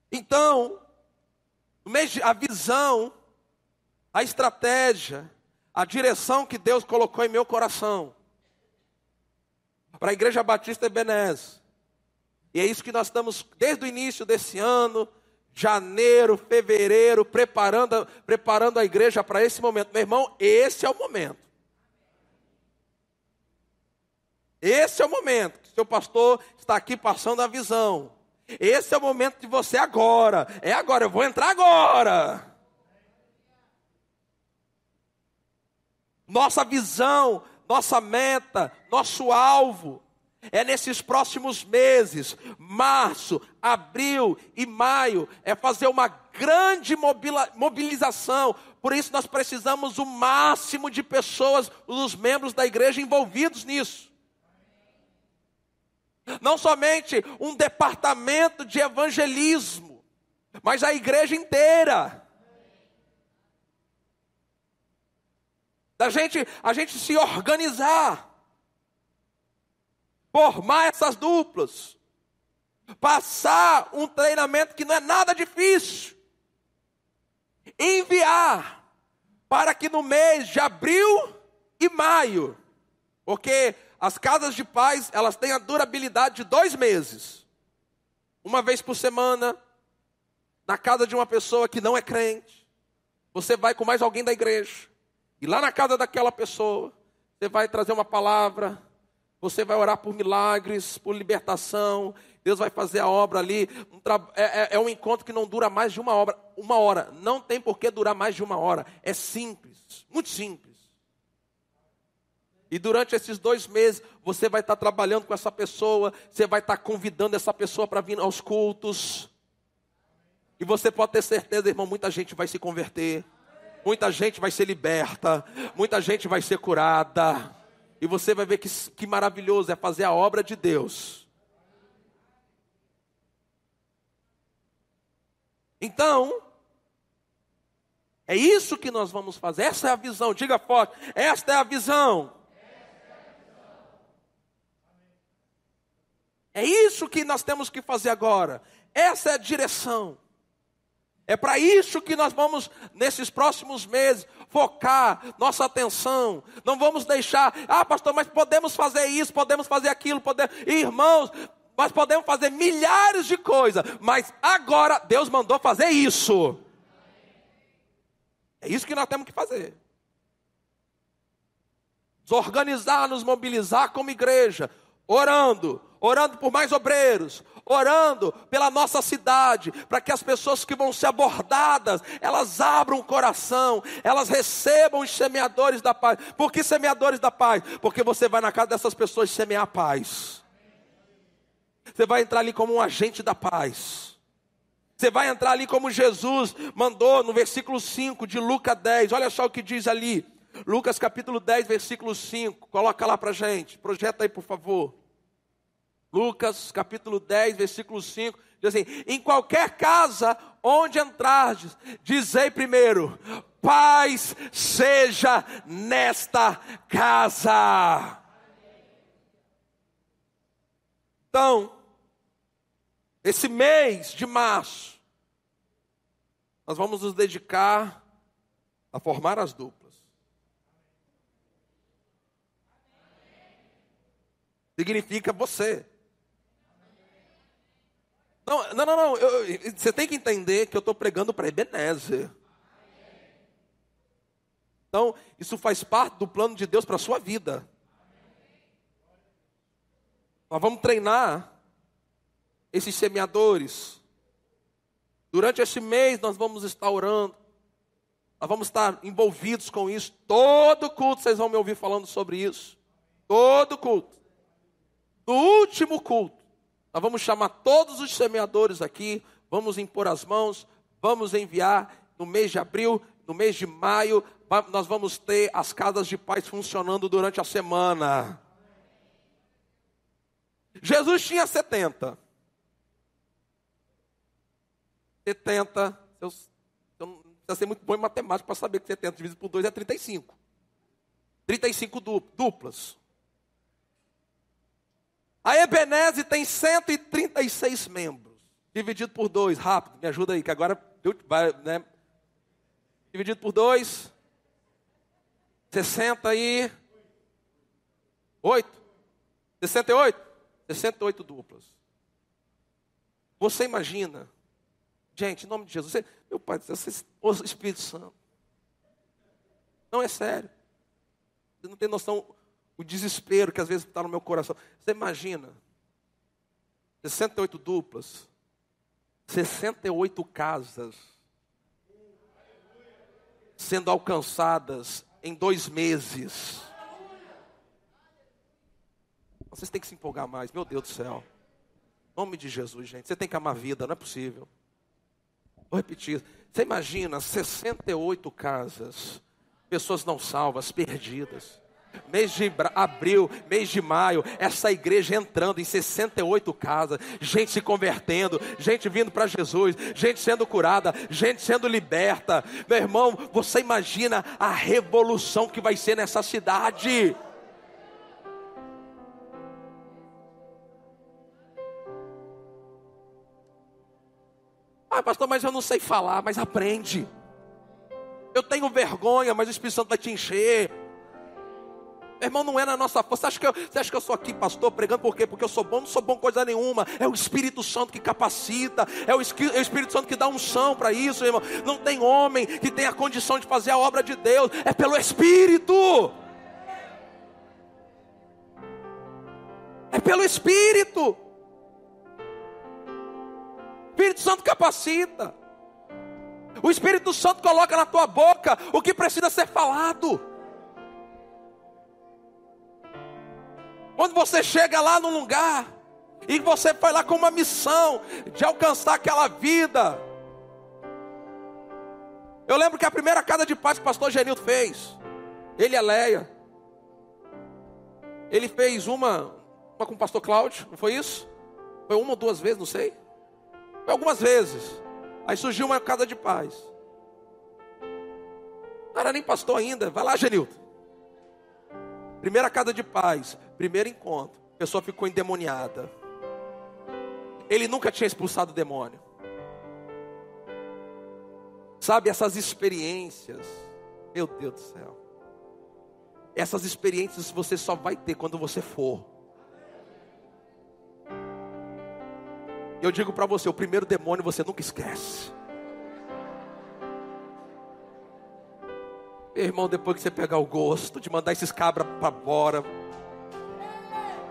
Então, a visão, a estratégia, a direção que Deus colocou em meu coração para a Igreja Batista Ebenezer. E é isso que nós estamos desde o início desse ano, janeiro, fevereiro, preparando a igreja para esse momento. Meu irmão, esse é o momento. Esse é o momento que o seu pastor está aqui passando a visão. Esse é o momento de você agora. É agora, eu vou entrar agora. Nossa visão, nossa meta, nosso alvo é nesses próximos meses, março, abril e maio, é fazer uma grande mobilização. Por isso nós precisamos o máximo de pessoas, os membros da igreja envolvidos nisso. Não somente um departamento de evangelismo, mas a igreja inteira. A gente se organizar, formar essas duplas, passar um treinamento que não é nada difícil, enviar para que no mês de abril e maio, porque as casas de paz, elas têm a durabilidade de 2 meses. Uma vez por semana, na casa de uma pessoa que não é crente, você vai com mais alguém da igreja. E lá na casa daquela pessoa, você vai trazer uma palavra, você vai orar por milagres, por libertação. Deus vai fazer a obra ali. É um encontro que não dura mais de uma hora. Não tem por que durar mais de 1 hora. É simples, muito simples. E durante esses 2 meses, você vai estar trabalhando com essa pessoa, você vai estar convidando essa pessoa para vir aos cultos. E você pode ter certeza, irmão, muita gente vai se converter, muita gente vai ser liberta, muita gente vai ser curada. E você vai ver que maravilhoso é fazer a obra de Deus. Então, é isso que nós vamos fazer. Essa é a visão, diga forte, esta é a visão. É isso que nós temos que fazer agora. Essa é a direção. É para isso que nós vamos, nesses próximos meses, focar nossa atenção. Não vamos deixar, pastor, mas podemos fazer isso, podemos fazer aquilo, irmãos, nós podemos fazer milhares de coisas, mas agora Deus mandou fazer isso. É isso que nós temos que fazer. Desorganizar, nos mobilizar como igreja, orando por mais obreiros, orando pela nossa cidade, para que as pessoas que vão ser abordadas, elas abram o coração, elas recebam os semeadores da paz. Por que semeadores da paz? Porque você vai na casa dessas pessoas semear a paz. Você vai entrar ali como um agente da paz. Você vai entrar ali como Jesus mandou no versículo 5 de Lucas 10. Olha só o que diz ali. Lucas capítulo 10, versículo 5. Coloca lá para a gente. Projeta aí, por favor. Lucas capítulo 10, versículo 5, diz assim: em qualquer casa onde entrardes, dizei primeiro, paz seja nesta casa. Então, esse mês de março, nós vamos nos dedicar a formar as duplas. Significa você. Não. Você tem que entender que eu estou pregando para Ebenezer. Então, isso faz parte do plano de Deus para a sua vida. Nós vamos treinar esses semeadores. Durante esse mês nós vamos estar orando. Nós vamos estar envolvidos com isso. Todo culto vocês vão me ouvir falando sobre isso. Todo culto. No último culto, nós vamos chamar todos os semeadores aqui. Vamos impor as mãos. Vamos enviar no mês de abril, no mês de maio. Nós vamos ter as casas de paz funcionando durante a semana. Jesus tinha 70. 70. Eu não precisa ser muito bom em matemática para saber que 70 dividido por 2 é 35. 35 duplas. A Ebenezer tem 136 membros. Dividido por 2, rápido, me ajuda aí, que agora vai, né? Dividido por 2, 68. 68? 68 duplas. Você imagina, gente, em nome de Jesus, meu Pai, o Espírito Santo. Não é sério. Você não tem noção o desespero que às vezes está no meu coração. Você imagina, 68 duplas, 68 casas sendo alcançadas em 2 meses. Vocês têm que se empolgar mais, meu Deus do céu. Em nome de Jesus, gente. Você tem que amar a vida, não é possível. Vou repetir. Você imagina 68 casas, pessoas não salvas, perdidas. Mês de abril, mês de maio, essa igreja entrando em 68 casas, gente se convertendo, gente vindo para Jesus, gente sendo curada, gente sendo liberta. Meu irmão, você imagina a revolução que vai ser nessa cidade. Ah, pastor, mas eu não sei falar. Mas aprende. Eu tenho vergonha, mas o Espírito Santo vai te encher. Meu irmão, não é na nossa força. Você acha que eu sou aqui, pastor, pregando por quê? Porque eu sou bom? Não sou bom coisa nenhuma. É o Espírito Santo que capacita. É o Espírito Santo que dá unção para isso, irmão. Não tem homem que tenha a condição de fazer a obra de Deus. É pelo Espírito. É pelo Espírito. O Espírito Santo capacita. O Espírito Santo coloca na tua boca o que precisa ser falado. Quando você chega lá num lugar e você vai lá com uma missão de alcançar aquela vida. Eu lembro que a primeira casa de paz que o pastor Genildo fez, ele e a Leia, ele fez uma com o pastor Cláudio, não foi isso? Foi uma ou 2 vezes, não sei. Foi algumas vezes. Aí surgiu uma casa de paz. Não era nem pastor ainda. Vai lá, Genildo. Primeira casa de paz, primeiro encontro. A pessoa ficou endemoniada. Ele nunca tinha expulsado o demônio. Sabe, essas experiências, meu Deus do céu. Essas experiências você só vai ter quando você for. Eu digo para você, o primeiro demônio você nunca esquece. Meu irmão, depois que você pegar o gosto de mandar esses cabras para fora,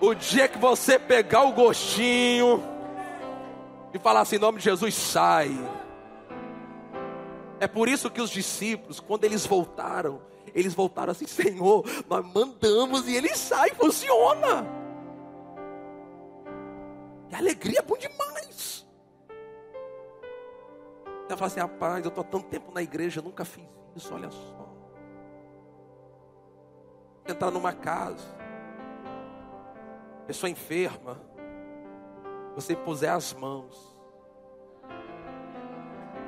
o dia que você pegar o gostinho e falar assim, em nome de Jesus, sai. É por isso que os discípulos, quando eles voltaram assim, Senhor, nós mandamos e ele sai, funciona. E a alegria é bom demais. Você fala assim, rapaz, eu estou há tanto tempo na igreja, eu nunca fiz isso, olha só. Entrar numa casa, pessoa enferma, você puser as mãos,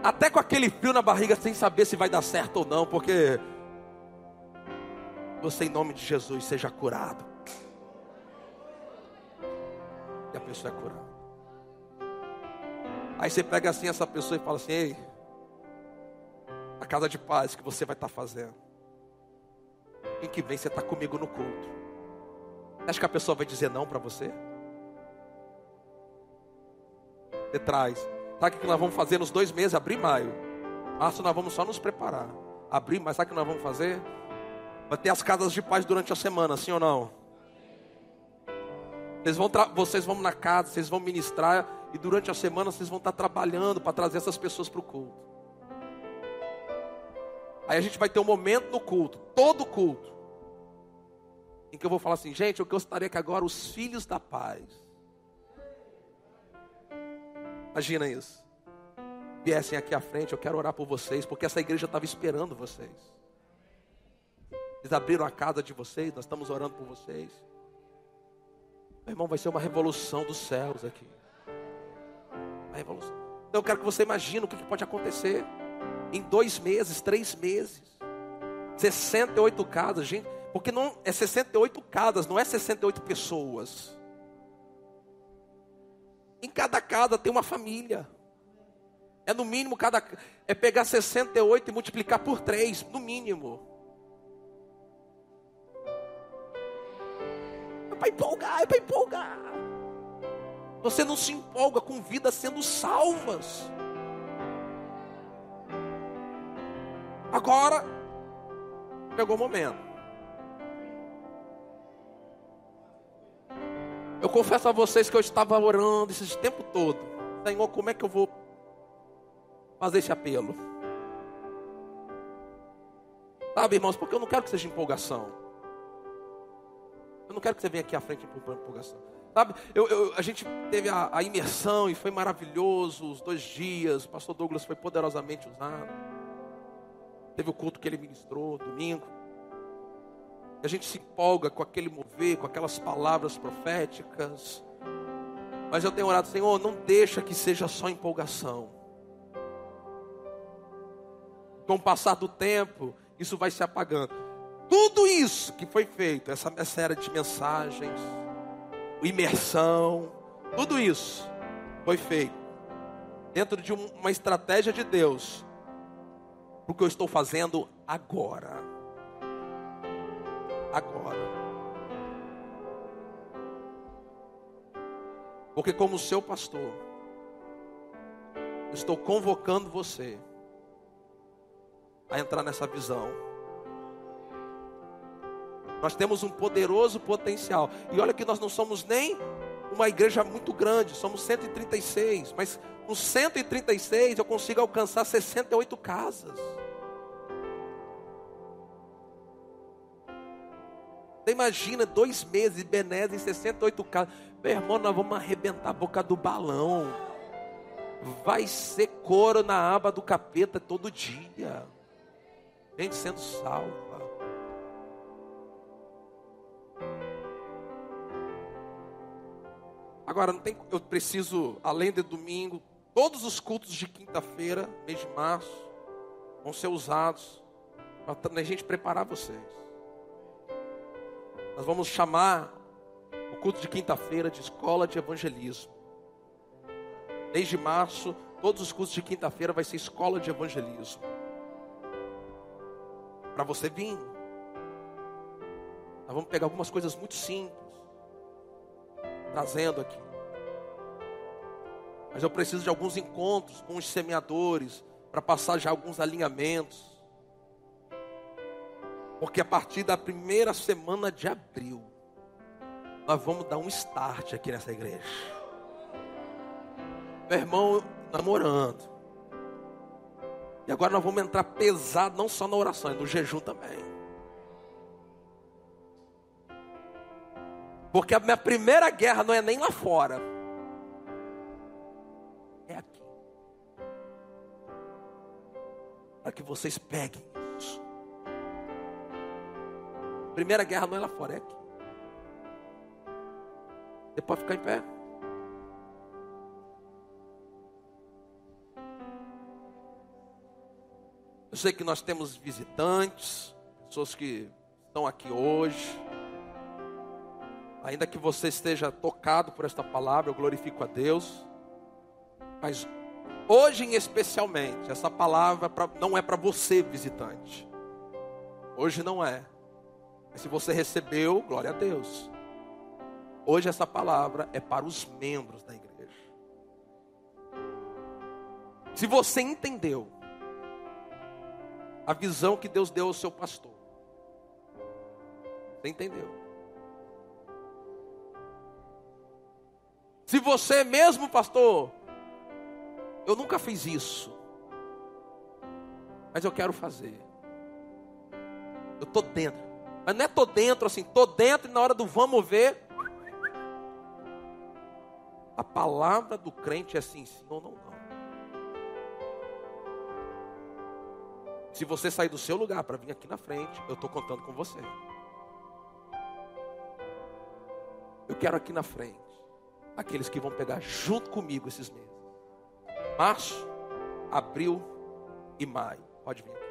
até com aquele frio na barriga, sem saber se vai dar certo ou não, porque você, em nome de Jesus, seja curado. E a pessoa é curada. Aí você pega assim essa pessoa e fala assim, ei, a casa de paz que você vai estar fazendo, em que vem você está comigo no culto. Você acha que a pessoa vai dizer não para você? Você traz. Sabe o que nós vamos fazer nos 2 meses? Abril e maio. Março nós vamos só nos preparar. Abril, mas sabe o que nós vamos fazer? Vai ter as casas de paz durante a semana, sim ou não? Vocês vão na casa, vocês vão ministrar E durante a semana vocês vão estar trabalhando para trazer essas pessoas para o culto. Aí a gente vai ter um momento no culto, todo culto, em que eu vou falar assim: gente, eu gostaria que agora os filhos da paz, imagina isso, viessem aqui à frente. Eu quero orar por vocês, porque essa igreja estava esperando vocês. Eles abriram a casa de vocês, nós estamos orando por vocês. Meu irmão, vai ser uma revolução dos céus aqui. Uma revolução. Então eu quero que você imagine o que pode acontecer em 2 meses, 3 meses. 68 casas, gente. Porque não é 68 casas, não é 68 pessoas. Em cada casa tem uma família. É no mínimo é pegar 68 e multiplicar por 3, no mínimo. É para empolgar, é para empolgar. Você não se empolga com vidas sendo salvas. Agora, pegou o momento. Eu confesso a vocês que eu estava orando esse tempo todo. Senhor, como é que eu vou fazer esse apelo? Sabe, irmãos, porque eu não quero que seja empolgação. Eu não quero que você venha aqui à frente por empolgação. Sabe, a gente teve a imersão e foi maravilhoso. Os 2 dias, o pastor Douglas foi poderosamente usado. Teve o culto que ele ministrou, domingo. A gente se empolga com aquele mover, com aquelas palavras proféticas. Mas eu tenho orado: Senhor, não deixa que seja só empolgação. Com o passar do tempo, isso vai se apagando. Tudo isso que foi feito, essa série de mensagens, imersão, tudo isso foi feito dentro de uma estratégia de Deus, porque eu estou fazendo agora. Agora. Porque como seu pastor, eu estou convocando você a entrar nessa visão. Nós temos um poderoso potencial. E olha que nós não somos nem uma igreja muito grande, somos 136. Mas nos 136 eu consigo alcançar 68 casas. Você imagina 2 meses de Benézia em 68 casas. Meu irmão, nós vamos arrebentar a boca do balão. Vai ser coro na aba do capeta todo dia. Gente sendo salva. Agora, eu preciso, além de domingo, todos os cultos de quinta-feira, mês de março, vão ser usados para a gente preparar vocês. Nós vamos chamar o culto de quinta-feira de escola de evangelismo. Mês de março, todos os cultos de quinta-feira vai ser escola de evangelismo. Para você vir. Nós vamos pegar algumas coisas muito simples, trazendo aqui. Mas eu preciso de alguns encontros com os semeadores, para passar já alguns alinhamentos. Porque a partir da primeira semana de abril, nós vamos dar um start aqui nessa igreja. Meu irmão, namorando. E agora nós vamos entrar pesado, não só na oração, é no jejum também. Porque a minha primeira guerra não é nem lá fora. É aqui. Para que vocês peguem isso. A primeira guerra não é lá fora, é aqui. Você pode ficar em pé? Eu sei que nós temos visitantes, pessoas que estão aqui hoje. Ainda que você esteja tocado por esta palavra, eu glorifico a Deus. Mas hoje, especialmente, essa palavra não é para você, visitante. Hoje não é. Mas se você recebeu, glória a Deus. Hoje essa palavra é para os membros da igreja. Se você entendeu a visão que Deus deu ao seu pastor, você entendeu. Se você mesmo, pastor, eu nunca fiz isso, mas eu quero fazer. Eu estou dentro. Mas não é estou dentro assim, estou dentro e na hora do vamos ver. A palavra do crente é sim, sim ou não. Se você sair do seu lugar para vir aqui na frente, eu estou contando com você. Eu quero aqui na frente aqueles que vão pegar junto comigo esses meses. Março, abril e maio. Pode vir aqui.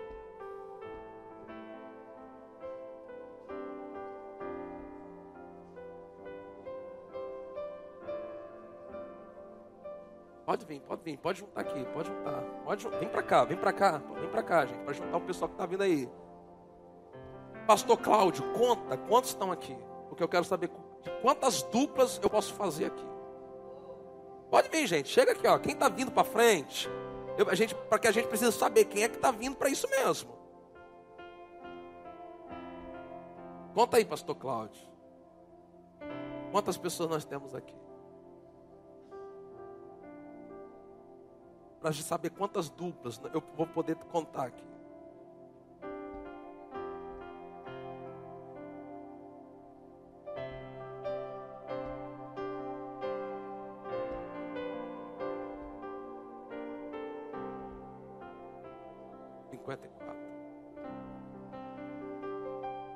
Pode juntar aqui, pode juntar. Vem pra cá, gente, para juntar o pessoal que está vindo aí. Pastor Cláudio, conta quantos estão aqui, porque eu quero saber de quantas duplas eu posso fazer aqui. Pode vir, gente, chega aqui, ó. Quem está vindo para frente, para que a gente precisa saber quem é que está vindo para isso mesmo. Conta aí, pastor Cláudio. Quantas pessoas nós temos aqui? Para saber quantas duplas eu vou poder contar aqui.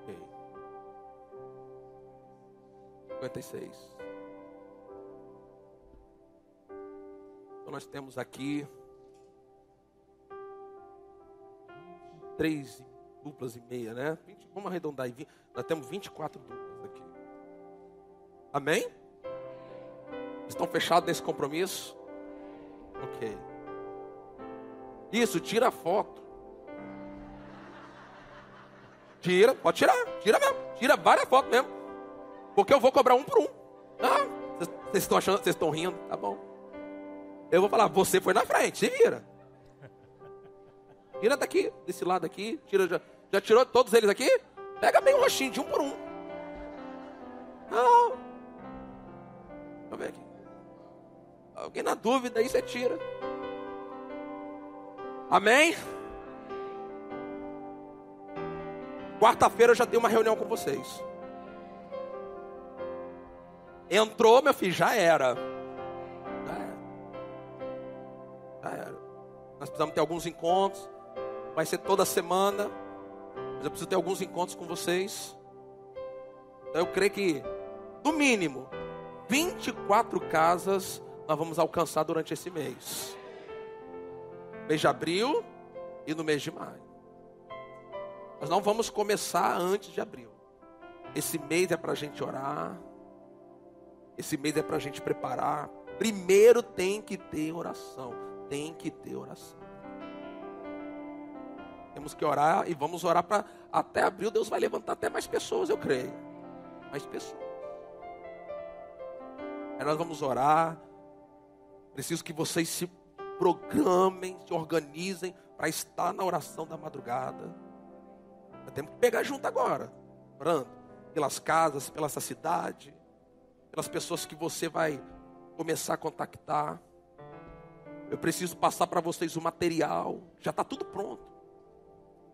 Ok. 56. Então nós temos aqui 3 duplas e meia, né? Vamos arredondar aí. Nós temos 24 duplas aqui. Amém? Estão fechados nesse compromisso? Ok. Isso, tira a foto. Tira, pode tirar. Tira mesmo. Tira várias fotos mesmo. Porque eu vou cobrar um por um. Ah, vocês estão achando, vocês estão rindo? Tá bom. Eu vou falar, você foi na frente, se vira. Tira daqui, desse lado aqui. Tira, já tirou todos eles aqui? Pega bem o rostinho de um por um. Não. Deixa eu ver aqui. Alguém na dúvida, aí você tira. Amém? Quarta-feira eu já tenho uma reunião com vocês. Entrou, meu filho, já era. Nós precisamos ter alguns encontros. Vai ser toda semana. Mas eu preciso ter alguns encontros com vocês. Então eu creio que, no mínimo, 24 casas nós vamos alcançar durante esse mês. Mês de abril e no mês de maio. Nós não vamos começar antes de abril. Esse mês é para a gente orar. Esse mês é para a gente preparar. Primeiro tem que ter oração. Tem que ter oração. Temos que orar e vamos orar para até abril. Deus vai levantar até mais pessoas, eu creio. Mais pessoas. Aí nós vamos orar. Preciso que vocês se programem, se organizem para estar na oração da madrugada. Nós temos que pegar junto agora. Orando pelas casas, pela essa cidade. Pelas pessoas que você vai começar a contactar. Eu preciso passar para vocês o material. Já está tudo pronto.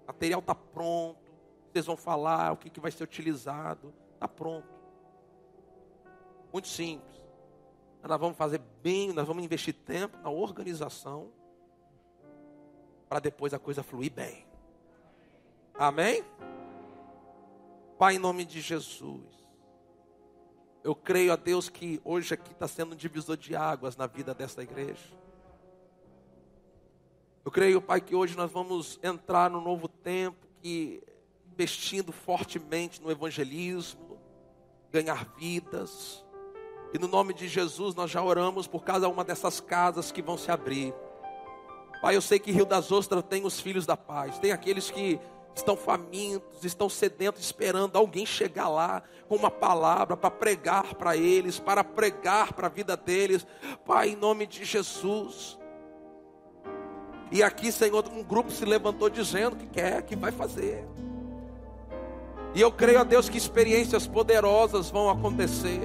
O material está pronto. Vocês vão falar o que vai ser utilizado. Está pronto. Muito simples. Nós vamos fazer bem, nós vamos investir tempo na organização. Para depois a coisa fluir bem. Amém? Pai, em nome de Jesus. Eu creio a Deus que hoje aqui está sendo um divisor de águas na vida dessa igreja. Eu creio, Pai, que hoje nós vamos entrar no novo tempo, que investindo fortemente no evangelismo, ganhar vidas. E no nome de Jesus nós já oramos por cada uma dessas casas que vão se abrir. Pai, eu sei que Rio das Ostras tem os filhos da paz, tem aqueles que estão famintos, estão sedentos, esperando alguém chegar lá com uma palavra para pregar para eles, para pregar para a vida deles. Pai, em nome de Jesus. E aqui, Senhor, um grupo se levantou dizendo que quer, que vai fazer. E eu creio a Deus que experiências poderosas vão acontecer.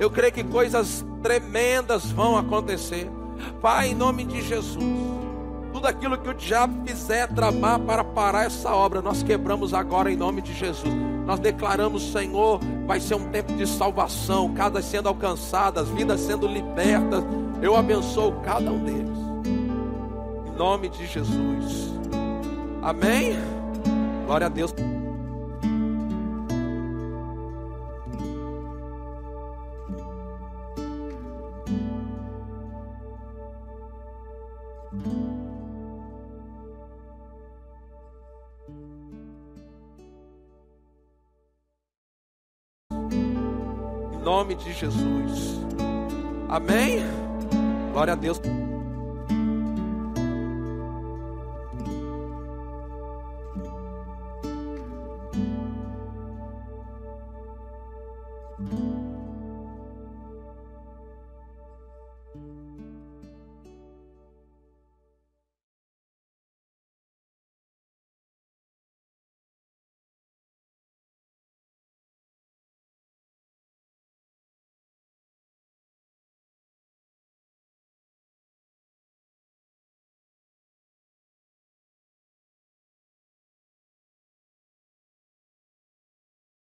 Eu creio que coisas tremendas vão acontecer. Pai, em nome de Jesus, tudo aquilo que o diabo fizer tramar para parar essa obra, nós quebramos agora em nome de Jesus. Nós declaramos, Senhor, vai ser um tempo de salvação, casas sendo alcançadas, vidas sendo libertas. Eu abençoo cada um deles, em nome de Jesus. Amém? Glória a Deus. Em nome de Jesus. Amém? Glória a Deus.